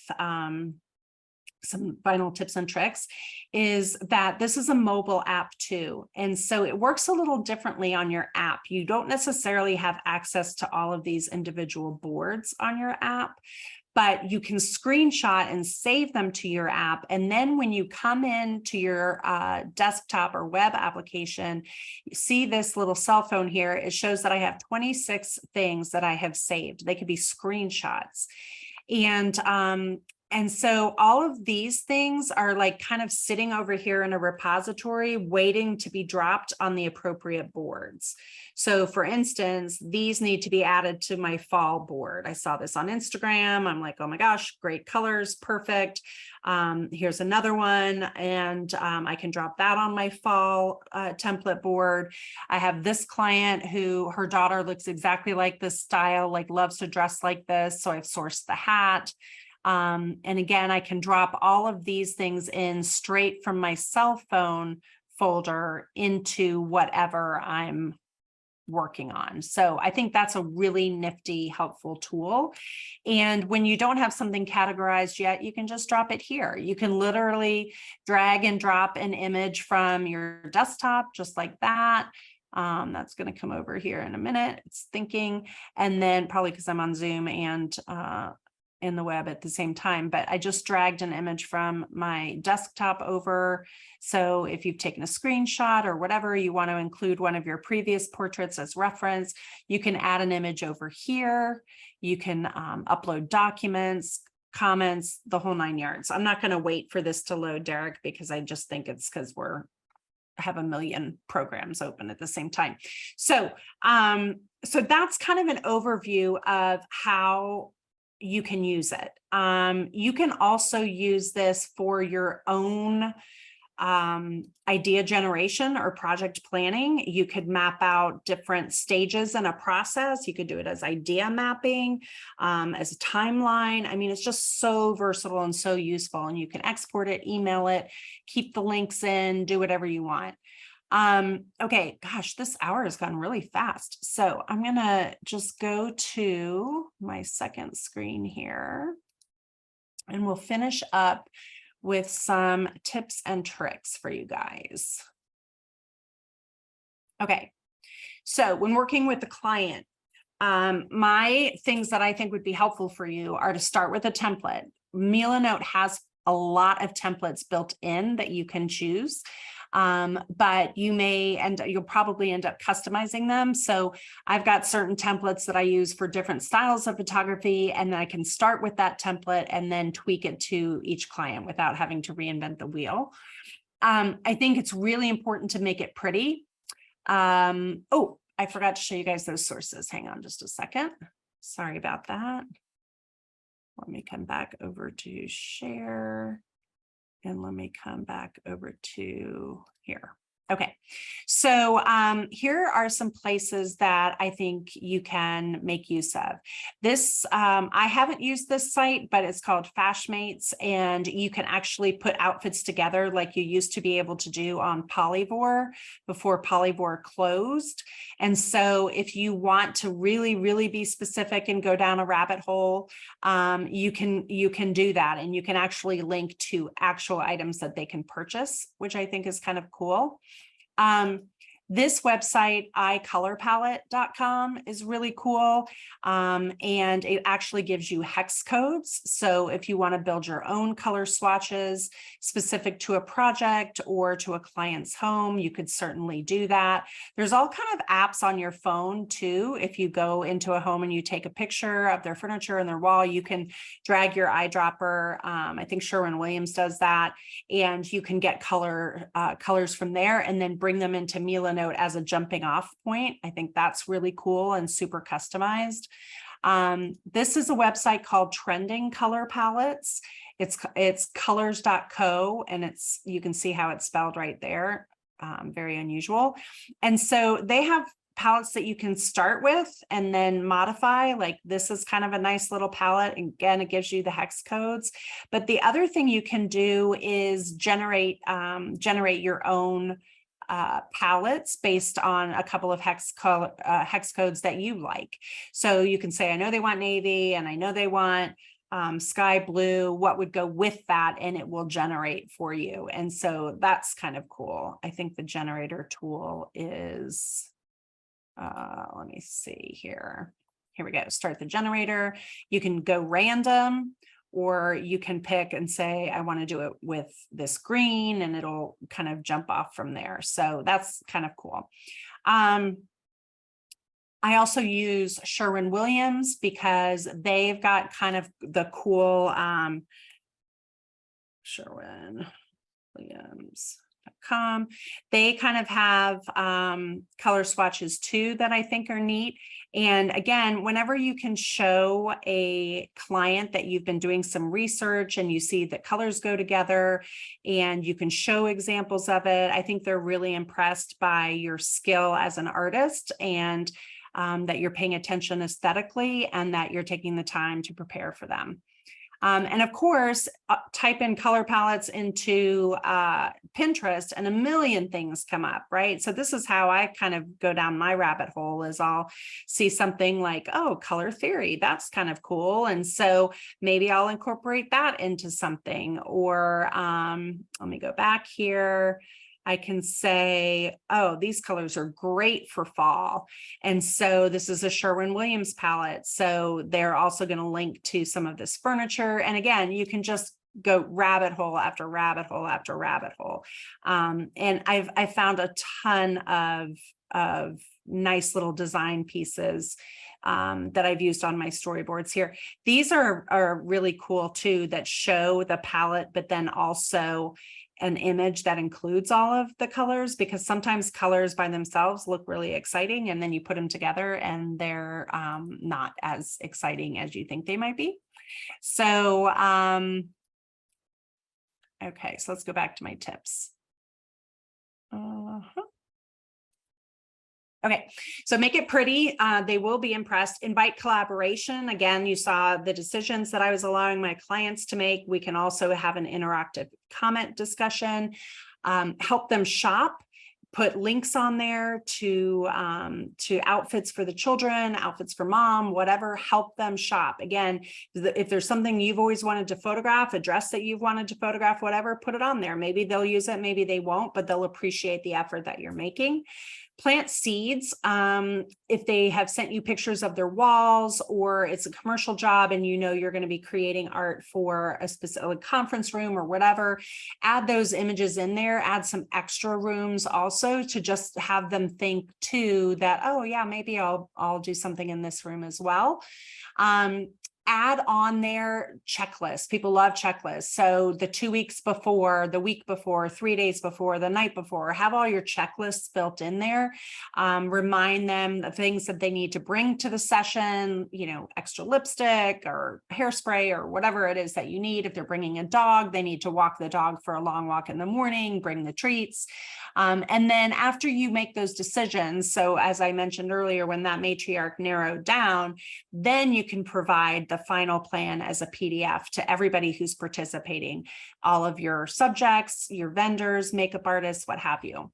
some final tips and tricks, is that this is a mobile app too. And so it works a little differently on your app. You don't necessarily have access to all of these individual boards on your app, but you can screenshot and save them to your app. And then when you come in to your desktop or web application, you see this little cell phone here. It shows that I have 26 things that I have saved. They could be screenshots. And so all of these things are like kind of sitting over here in a repository waiting to be dropped on the appropriate boards. So for instance, these need to be added to my fall board. I saw this on Instagram. I'm like, oh my gosh, great colors, perfect. Here's another one, and I can drop that on my fall template board. I have this client who her daughter looks exactly like this style, like loves to dress like this. So I've sourced the hat. And again, I can drop all of these things in straight from my cell phone folder into whatever I'm working on. So I think that's a really nifty, helpful tool. And when you don't have something categorized yet, you can just drop it here. You can literally drag and drop an image from your desktop, just like that. That's going to come over here in a minute. It's thinking, and then probably because I'm on Zoom and in the web at the same time, but I just dragged an image from my desktop over. So if you've taken a screenshot or whatever, you want to include one of your previous portraits as reference, you can add an image over here. You can upload documents, comments, the whole 9 yards. I'm not going to wait for this to load, Derek, because I just think it's because have a million programs open at the same time. So, so that's kind of an overview of how you can use it. You can also use this for your own idea generation or project planning. You could map out different stages in a process. You could do it as idea mapping, as a timeline. I mean, it's just so versatile and so useful, and you can export it, email it, keep the links in, do whatever you want. Okay, gosh, this hour has gone really fast. So I'm going to just go to my second screen here, and we'll finish up with some tips and tricks for you guys. Okay, so when working with the client, my things that I think would be helpful for you are to start with a template. Milanote has a lot of templates built in that you can choose. But you'll probably end up customizing them. So I've got certain templates that I use for different styles of photography, and I can start with that template and then tweak it to each client without having to reinvent the wheel. I think it's really important to make it pretty. Oh, I forgot to show you guys those sources. Hang on just a second. Sorry about that. Let me come back over to share. And let me come back over to here. Okay, so here are some places that I think you can make use of. This, I haven't used this site, but it's called Fashmates, and you can actually put outfits together like you used to be able to do on Polyvore before Polyvore closed. And so if you want to really, really be specific and go down a rabbit hole, you can do that, and you can actually link to actual items that they can purchase, which I think is kind of cool. This website, icolorpalette.com, is really cool. And it actually gives you hex codes. So if you want to build your own color swatches specific to a project or to a client's home, you could certainly do that. There's all kind of apps on your phone too. If you go into a home and you take a picture of their furniture and their wall, you can drag your eyedropper. I think Sherwin-Williams does that, and you can get colors from there and then bring them into Milanote as a jumping off point. I think that's really cool and super customized. This is a website called Trending Color Palettes. It's colors.co, and you can see how it's spelled right there. Very unusual. And so they have palettes that you can start with and then modify. Like this is kind of a nice little palette. And again, it gives you the hex codes. But the other thing you can do is generate your own palettes based on a couple of hex codes that you like. So you can say, I know they want navy, and I know they want sky blue. What would go with that? And it will generate for you. And so that's kind of cool. I think the generator tool is, let me see here. Here we go. Start the generator. You can go random, or you can pick and say, I want to do it with this green, and it'll kind of jump off from there. So that's kind of cool. I also use Sherwin-Williams because they've got kind of the cool SherwinWilliams.com. They kind of have color swatches too that I think are neat. And again, whenever you can show a client that you've been doing some research and you see that colors go together and you can show examples of it, I think they're really impressed by your skill as an artist, and that you're paying attention aesthetically and that you're taking the time to prepare for them. And of course, type in color palettes into Pinterest and a million things come up, right? So this is how I kind of go down my rabbit hole, is I'll see something like, oh, color theory, that's kind of cool. And so maybe I'll incorporate that into something. Or let me go back here. I can say, oh, these colors are great for fall. And so this is a Sherwin-Williams palette. So they're also going to link to some of this furniture. And again, you can just go rabbit hole after rabbit hole after rabbit hole. And I found a ton of nice little design pieces that I've used on my storyboards here. These are really cool too, that show the palette, but then also an image that includes all of the colors, because sometimes colors by themselves look really exciting and then you put them together and they're not as exciting as you think they might be. So, okay, so let's go back to my tips. Okay, so make it pretty. They will be impressed. Invite collaboration. Again, you saw the decisions that I was allowing my clients to make. We can also have an interactive comment discussion. Help them shop. Put links on there to outfits for the children, outfits for mom, whatever. Help them shop. Again, if there's something you've always wanted to photograph, a dress that you've wanted to photograph, whatever, put it on there. Maybe they'll use it, maybe they won't, but they'll appreciate the effort that you're making. Plant seeds. If they have sent you pictures of their walls, or it's a commercial job and you know you're going to be creating art for a specific conference room or whatever, add those images in there. Add some extra rooms also to just have them think too that, oh yeah, maybe I'll do something in this room as well. Add on their checklist. People love checklists. So the 2 weeks before, the week before, 3 days before, the night before, have all your checklists built in there. Remind them the things that they need to bring to the session, you know, extra lipstick or hairspray or whatever it is that you need. If they're bringing a dog, they need to walk the dog for a long walk in the morning, bring the treats. And then after you make those decisions, so as I mentioned earlier, when that matriarch narrowed down, then you can provide the final plan as a PDF to everybody who's participating, all of your subjects, your vendors, makeup artists, what have you.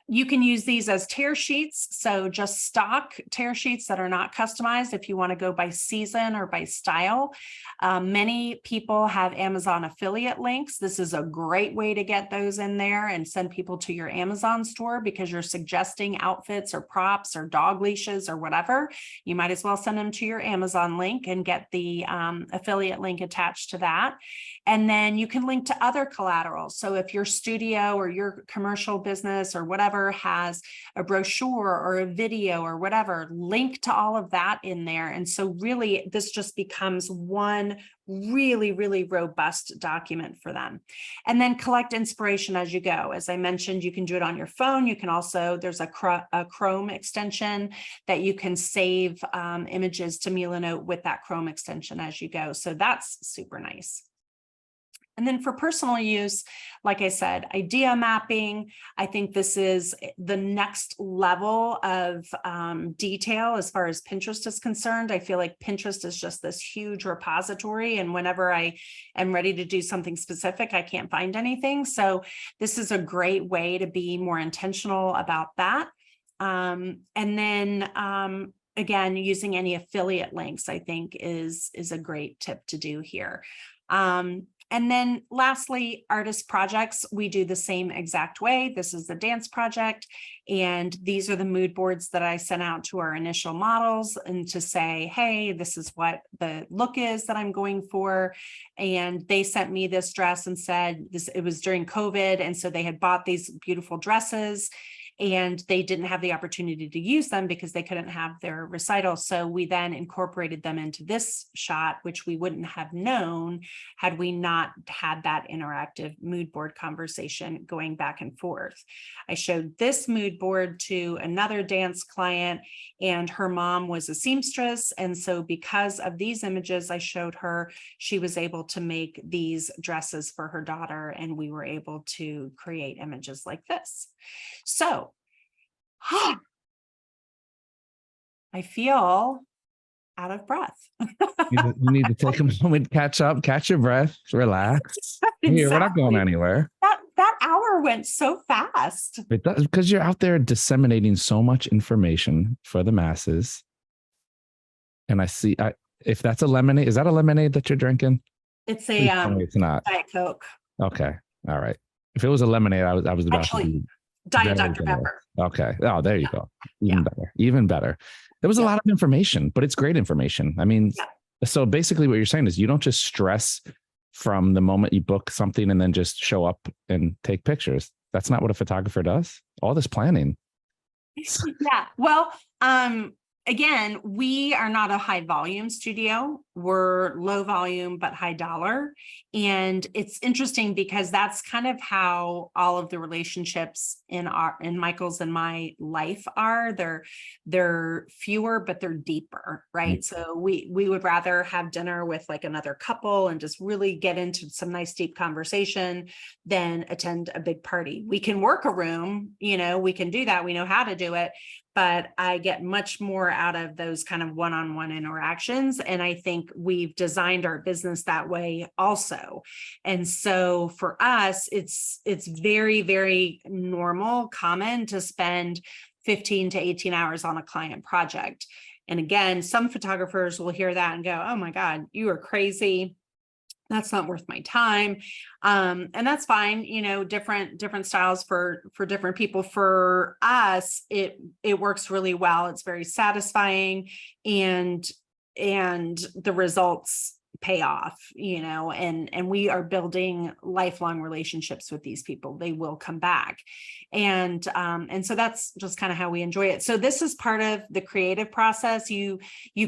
You can use these as tear sheets. So just stock tear sheets that are not customized if you want to go by season or by style. Many people have Amazon affiliate links. This is a great way to get those in there and send people to your Amazon store, because you're suggesting outfits or props or dog leashes or whatever. You might as well send them to your Amazon link and get the affiliate link attached to that. And then you can link to other collateral. So if your studio or your commercial business or whatever has a brochure or a video or whatever, link to all of that in there. And so really, this just becomes one really, really robust document for them. And then collect inspiration as you go. As I mentioned, you can do it on your phone. You can also, there's a Chrome extension that you can save images to Milanote with that Chrome extension as you go. So that's super nice. And then for personal use, like I said, idea mapping. I think this is the next level of detail as far as Pinterest is concerned. I feel like Pinterest is just this huge repository, and whenever I am ready to do something specific, I can't find anything. So this is a great way to be more intentional about that. And then again, using any affiliate links, I think is a great tip to do here. And then lastly, artist projects, we do the same exact way. This is the dance project, and these are the mood boards that I sent out to our initial models, and to say, hey, this is what the look is that I'm going for. And they sent me this dress and said this, it was during COVID. And so they had bought these beautiful dresses. and they didn't have the opportunity to use them because they couldn't have their recital. So we then incorporated them into this shot, which we wouldn't have known had we not had that interactive mood board conversation going back and forth. I showed this mood board to another dance client, and her mom was a seamstress. And so because of these images I showed her, she was able to make these dresses for her daughter, and we were able to create images like this. So I feel out of breath. You need to take a moment, catch up, catch your breath, relax. Here, we're not going anywhere. That hour went so fast. It does, because you're out there disseminating so much information for the masses. And I see, if that's a lemonade, is that a lemonade that you're drinking? It's a it's not Diet Coke. Okay, all right. If it was a lemonade, I was about to be Diet Dr. Pepper. Okay. Oh, there you go. Even better. Even better. There was a lot of information, but it's great information. I mean, so basically what you're saying is you don't just stress from the moment you book something and then just show up and take pictures. That's not what a photographer does. All this planning. Yeah. Well, again, we are not a high volume studio. We're low volume, but high dollar. And it's interesting because that's kind of how all of the relationships in Michael's and my life are. They're fewer, but they're deeper, right? So we would rather have dinner with like another couple and just really get into some nice deep conversation than attend a big party. We can work a room, we can do that. We know how to do it. But I get much more out of those kind of one-on-one interactions. And I think we've designed our business that way also. And so for us, it's very, very normal, common to spend 15 to 18 hours on a client project. And again, some photographers will hear that and go, oh my God, you are crazy. That's not worth my time. And that's fine. Different styles for different people. For us, it works really well. It's very satisfying, and the results pay off, and we are building lifelong relationships with these people. They will come back. And so that's just kind of how we enjoy it. So this is part of the creative process. You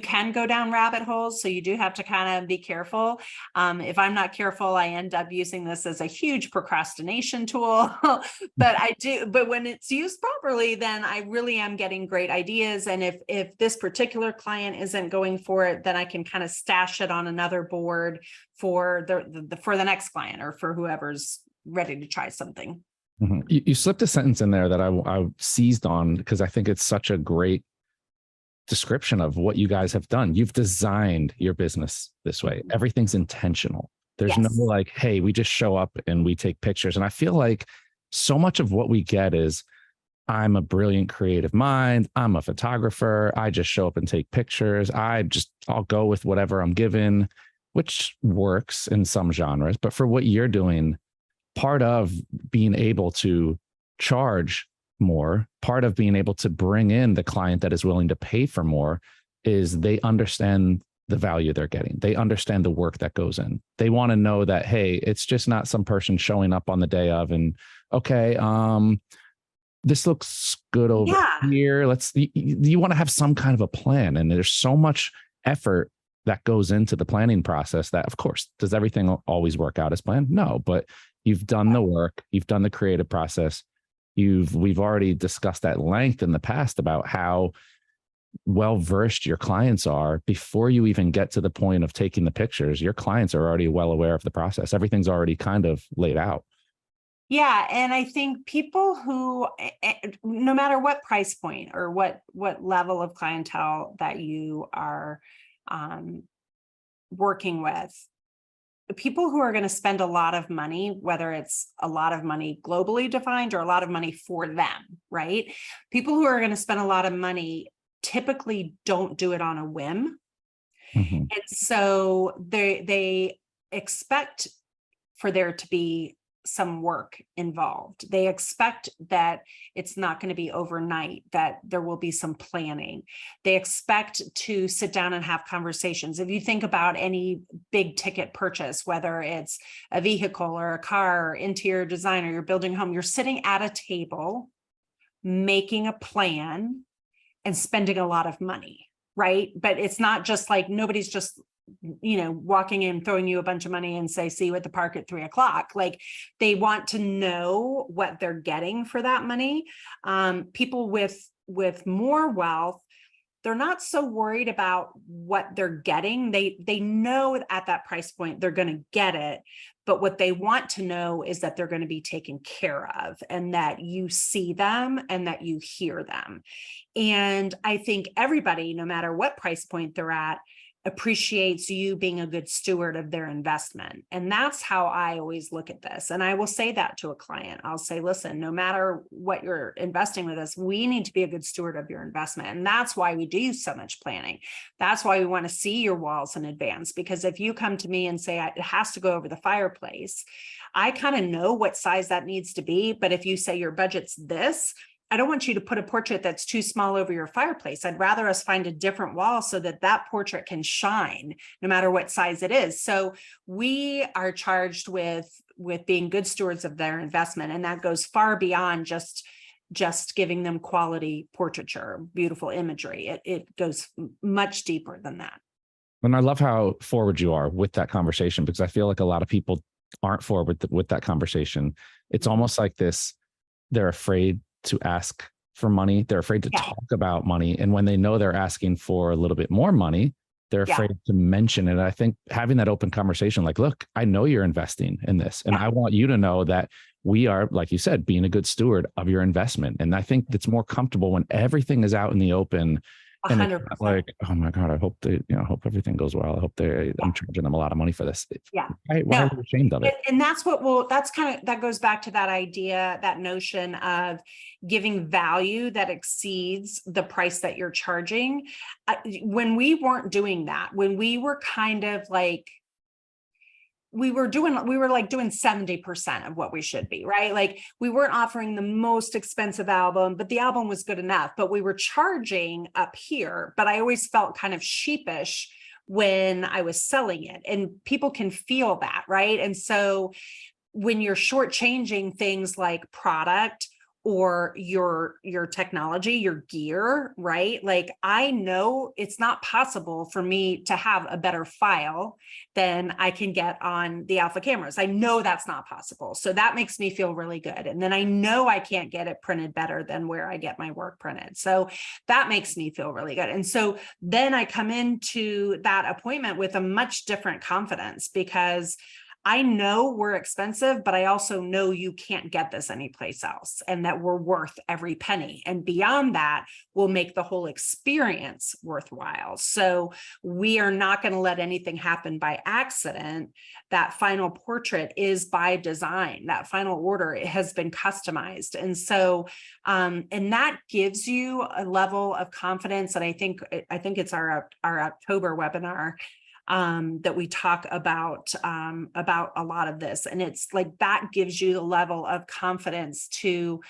can go down rabbit holes. So you do have to kind of be careful. If I'm not careful, I end up using this as a huge procrastination tool, but when it's used properly, then I really am getting great ideas. And if this particular client isn't going for it, then I can kind of stash it on another board for the next client or for whoever's ready to try something. Mm-hmm. You slipped a sentence in there that I seized on because I think it's such a great description of what you guys have done. You've designed your business this way. Everything's intentional. There's no like, hey, we just show up and we take pictures. And I feel like so much of what we get is, I'm a brilliant creative mind. I'm a photographer. I just show up and take pictures. I'll go with whatever I'm given, which works in some genres. But for what you're doing, part of being able to charge more, part of being able to bring in the client that is willing to pay for more is they understand the value they're getting. They understand the work that goes in. They want to know that, hey, it's just not some person showing up on the day of and, okay, this looks good over here. You want to have some kind of a plan. And there's so much effort that goes into the planning process that, of course, does everything always work out as planned? No, but you've done the work, you've done the creative process. We've already discussed at length in the past about how well-versed your clients are before you even get to the point of taking the pictures. Your clients are already well aware of the process. Everything's already kind of laid out. Yeah. And I think people who, no matter what price point or what level of clientele that you are working with, people who are going to spend a lot of money, whether it's a lot of money globally defined or a lot of money for them, right? People who are going to spend a lot of money typically don't do it on a whim. Mm-hmm. And so they expect for there to be some work involved. They expect that it's not going to be overnight, that there will be some planning. They expect to sit down and have conversations. If you think about any big ticket purchase, whether it's a vehicle or a car or interior design or you're building a home, you're sitting at a table making a plan and spending a lot of money, right? But it's not just like, nobody's just, walking in, throwing you a bunch of money and say, see you at the park at 3:00. Like, they want to know what they're getting for that money. People with more wealth, they're not so worried about what they're getting. They know at that price point they're going to get it, but what they want to know is that they're going to be taken care of, and that you see them and that you hear them. And I think everybody, no matter what price point they're at, appreciates you being a good steward of their investment. And that's how I always look at this. And I will say that to a client. I'll say, listen, no matter what you're investing with us, we need to be a good steward of your investment. And that's why we do so much planning. That's why we want to see your walls in advance. Because if you come to me and say it has to go over the fireplace, I kind of know what size that needs to be. But if you say your budget's this, I don't want you to put a portrait that's too small over your fireplace. I'd rather us find a different wall so that that portrait can shine no matter what size it is. So we are charged with being good stewards of their investment. And that goes far beyond just giving them quality portraiture, beautiful imagery. It goes much deeper than that. And I love how forward you are with that conversation, because I feel like a lot of people aren't forward with that conversation. It's almost like this, they're afraid to ask for money. They're afraid to talk about money. And when they know they're asking for a little bit more money, they're afraid to mention it. I think having that open conversation, like, look, I know you're investing in this, and I want you to know that we are, like you said, being a good steward of your investment. And I think it's more comfortable when everything is out in the open. And 100%. It's like, oh my God, I hope I hope everything goes well. I hope I'm charging them a lot of money for this. Why are we ashamed of it? And that's that goes back to that idea, that notion of giving value that exceeds the price that you're charging. When we weren't doing that, when we were kind of like, we were doing 70% of what we should be, right? Like, we weren't offering the most expensive album, but the album was good enough, but we were charging up here. But I always felt kind of sheepish when I was selling it, and people can feel that, right? And so when you're shortchanging things like product or your technology, your gear, right? Like, I know it's not possible for me to have a better file than I can get on the Alpha cameras. I know that's not possible. So that makes me feel really good. And then I know I can't get it printed better than where I get my work printed. So that makes me feel really good. And so then I come into that appointment with a much different confidence, because I know we're expensive, but I also know you can't get this anyplace else, and that we're worth every penny. And beyond that, we'll make the whole experience worthwhile. So we are not going to let anything happen by accident. That final portrait is by design. That final order, it has been customized. And so, and that gives you a level of confidence. And I think it's our October webinar that we talk about a lot of this. And it's like, that gives you the level of confidence to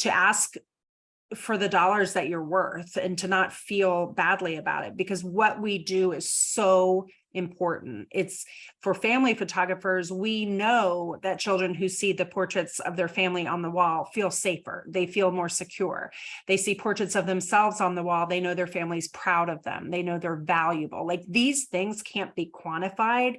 ask for the dollars that you're worth, and to not feel badly about it, because what we do is so important. It's for family photographers. We know that children who see the portraits of their family on the wall feel safer. They feel more secure. They see portraits of themselves on the wall. They know their family's proud of them. They know they're valuable. Like, these things can't be quantified.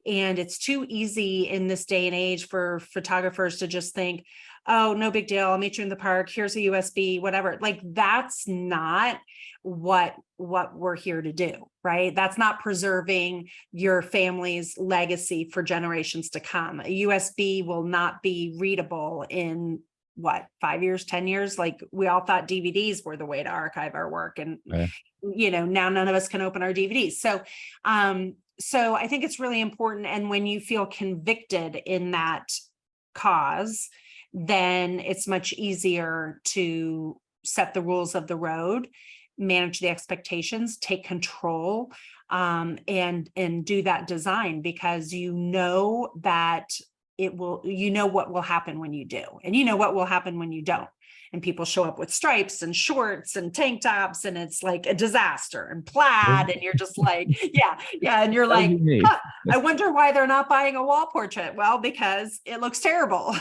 And it's too easy in this day and age for photographers to just think, oh, no big deal, I'll meet you in the park, here's a USB, whatever. Like, that's not what we're here to do, right? That's not preserving your family's legacy for generations to come. A USB will not be readable in 5 years, 10 years? Like, we all thought DVDs were the way to archive our work. And, now none of us can open our DVDs. So I think it's really important. And when you feel convicted in that cause, then it's much easier to set the rules of the road, manage the expectations, take control, and do that design, because you know that what will happen when you do, and you know what will happen when you don't. And people show up with stripes and shorts and tank tops, and it's like a disaster, and plaid. And you're just like, yeah. And you're like, I wonder why they're not buying a wall portrait. Well, because it looks terrible.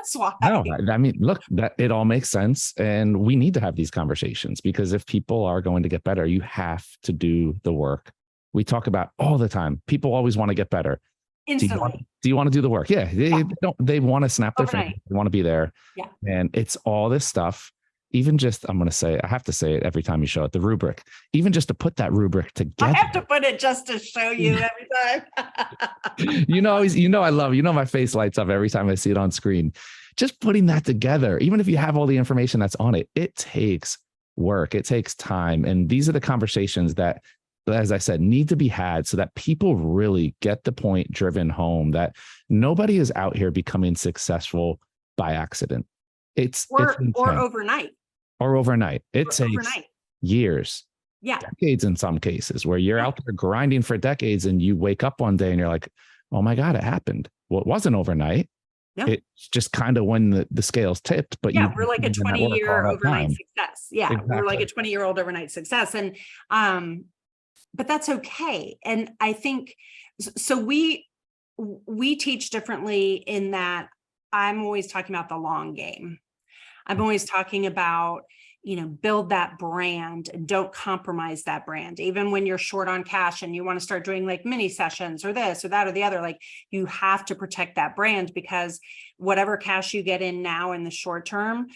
That's why. No, I mean, look, that it all makes sense. And we need to have these conversations because if people are going to get better, you have to do the work. We talk about all the time. People always want to get better. Instantly. Do you want to do the work? Yeah. They want to snap their Overnight. fingers. They want to be there. Yeah. And it's all this stuff. Even just, I'm going to say, I have to say it every time you show it, the rubric, even just to put that rubric together. I have to put it just to show you every time. My face lights up every time I see it on screen. Just putting that together, even if you have all the information that's on it, it takes work. It takes time. And these are the conversations that, as I said, need to be had so that people really get the point driven home that nobody is out here becoming successful by accident. It's overnight. Or overnight. It takes years. Yeah. Decades in some cases where you're out there grinding for decades and you wake up one day and you're like, oh my God, it happened. Well, it wasn't overnight. No. It's just kind of when the scales tipped, but we're like a 20-year overnight success. Yeah. Exactly. We're like a 20-year-old overnight success. And, but that's okay. And I think, so we teach differently in that I'm always talking about the long game. I'm always talking about, build that brand and don't compromise that brand. Even when you're short on cash and you want to start doing like mini sessions or this or that or the other, like you have to protect that brand because whatever cash you get in now in the short term,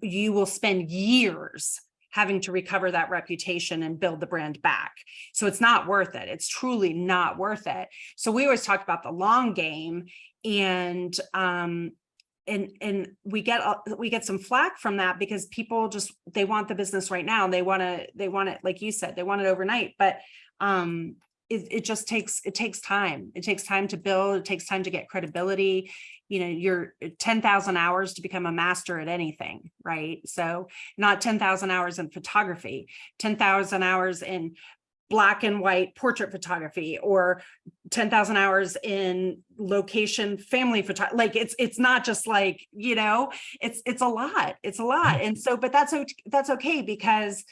you will spend years having to recover that reputation and build the brand back. So it's not worth it. It's truly not worth it. So we always talk about the long game and we get some flack from that because people they want the business right now. They want it, like you said, they want it overnight, but it takes time. It takes time to build. It takes time to get credibility. You're 10,000 hours to become a master at anything, right? So not 10,000 hours in photography, 10,000 hours in black and white portrait photography or 10,000 hours in location family photography. Like it's not just like, it's a lot. It's a lot. And so, but that's okay because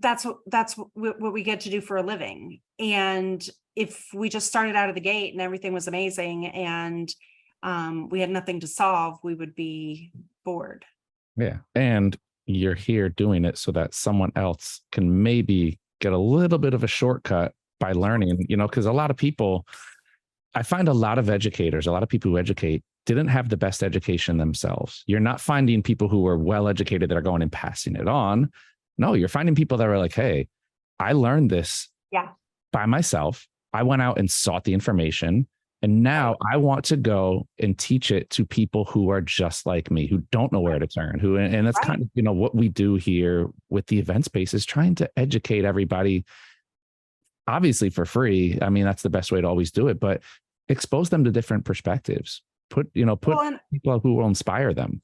that's what we get to do for a living. And if we just started out of the gate and everything was amazing and we had nothing to solve, we would be bored. Yeah. And you're here doing it so that someone else can maybe get a little bit of a shortcut by learning, because a lot of people, I find a lot of educators, a lot of people who educate didn't have the best education themselves. You're not finding people who are well-educated that are going and passing it on. No, you're finding people that are like, hey, I learned this by myself. I went out and sought the information. And now I want to go and teach it to people who are just like me, who don't know where to turn, and that's kind of, what we do here with the event space is trying to educate everybody, obviously for free. I mean, that's the best way to always do it, but expose them to different perspectives, put people who will inspire them.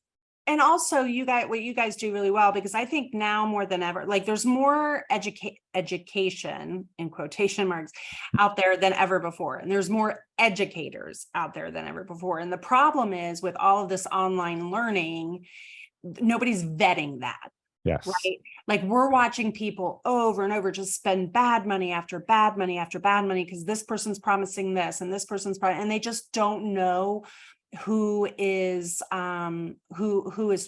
And also what you guys do really well, because I think now more than ever, like there's more education in quotation marks out there than ever before. And there's more educators out there than ever before. And the problem is with all of this online learning, nobody's vetting that. Yes. Right. Like we're watching people over and over just spend bad money after bad money after bad money because this person's promising this and this person's and they just don't know who is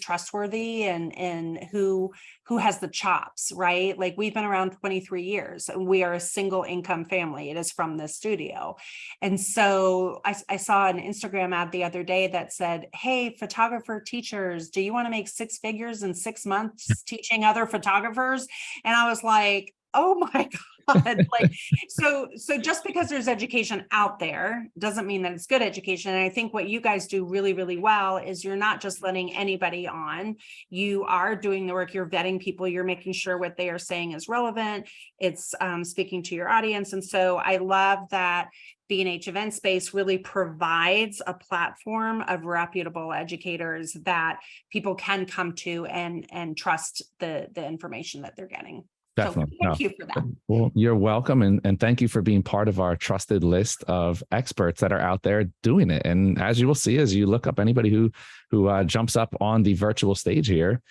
trustworthy and who has the chops, right? Like we've been around 23 years and we are a single income family. It is from this studio. And so I saw an Instagram ad the other day that said, hey, photographer teachers, do you want to make 6 figures in 6 months teaching other photographers? And I was like, oh my God. Like, so just because there's education out there doesn't mean that it's good education. And I think what you guys do really, really well is you're not just letting anybody on. You are doing the work, you're vetting people, you're making sure what they are saying is relevant. It's speaking to your audience. And so I love that B&H Event Space really provides a platform of reputable educators that people can come to and trust the information that they're getting. Definitely. So thank you for that. Well, you're welcome. And thank you for being part of our trusted list of experts that are out there doing it. And as you will see, as you look up anybody who jumps up on the virtual stage here,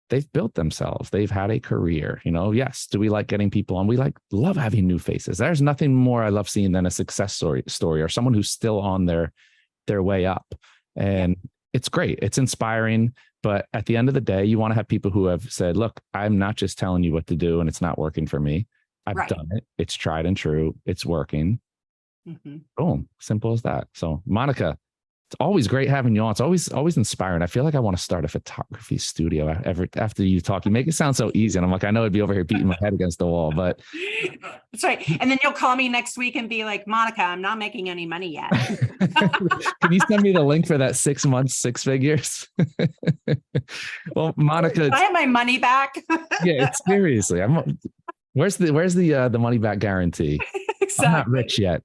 they've built themselves. They've had a career. Yes. Do we like getting people on? We love having new faces. There's nothing more I love seeing than a success story or someone who's still on their way up. And it's great. It's inspiring. But at the end of the day, you want to have people who have said, look, I'm not just telling you what to do and it's not working for me. I've done it. It's tried and true. It's working. Boom. Simple as that. So Monica, it's always great having you on. It's always inspiring. I feel like I want to start a photography studio after you talk. You make it sound so easy. And I'm like, I know I'd be over here beating my head against the wall, but that's right. And then you'll call me next week and be like, Monica, I'm not making any money yet. Can you send me the link for that 6 months, 6 figures? Well, Monica, I have my money back. Yeah, seriously. Where's the money back guarantee? Exactly. I'm not rich yet.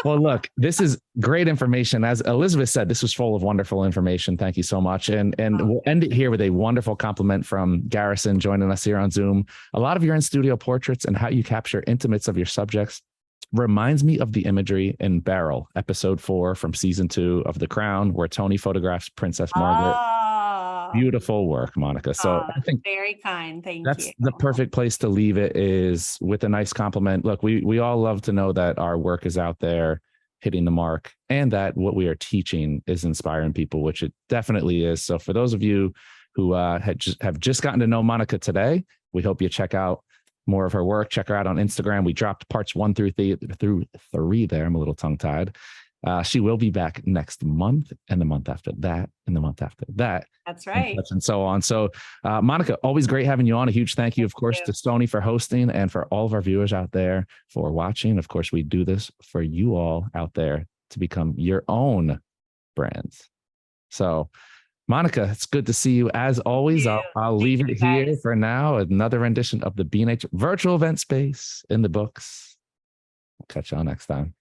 Well, look, this is great information. As Elizabeth said, this was full of wonderful information. Thank you so much. And we'll end it here with a wonderful compliment from Garrison joining us here on Zoom. A lot of your in-studio portraits and how you capture intimates of your subjects reminds me of the imagery in Beryl, episode 4 from season 2 of The Crown, where Tony photographs Princess Margaret. Beautiful work, Monica. So I think very kind. Thank you. That's the perfect place to leave it, is with a nice compliment. Look, we all love to know that our work is out there hitting the mark and that what we are teaching is inspiring people, which it definitely is. So for those of you who have just gotten to know Monica today, we hope you check out more of her work. Check her out on Instagram. We dropped parts 1 through 3 there. I'm a little tongue tied. She will be back next month and the month after that and the month after that. That's right. And so on. So Monica, always great having you on. A huge thank you, of course, to Sony for hosting and for all of our viewers out there for watching. Of course, we do this for you all out there to become your own brands. So Monica, it's good to see you as always. I'll leave it here for now. Another rendition of the B&H virtual event space in the books. We'll catch y'all next time.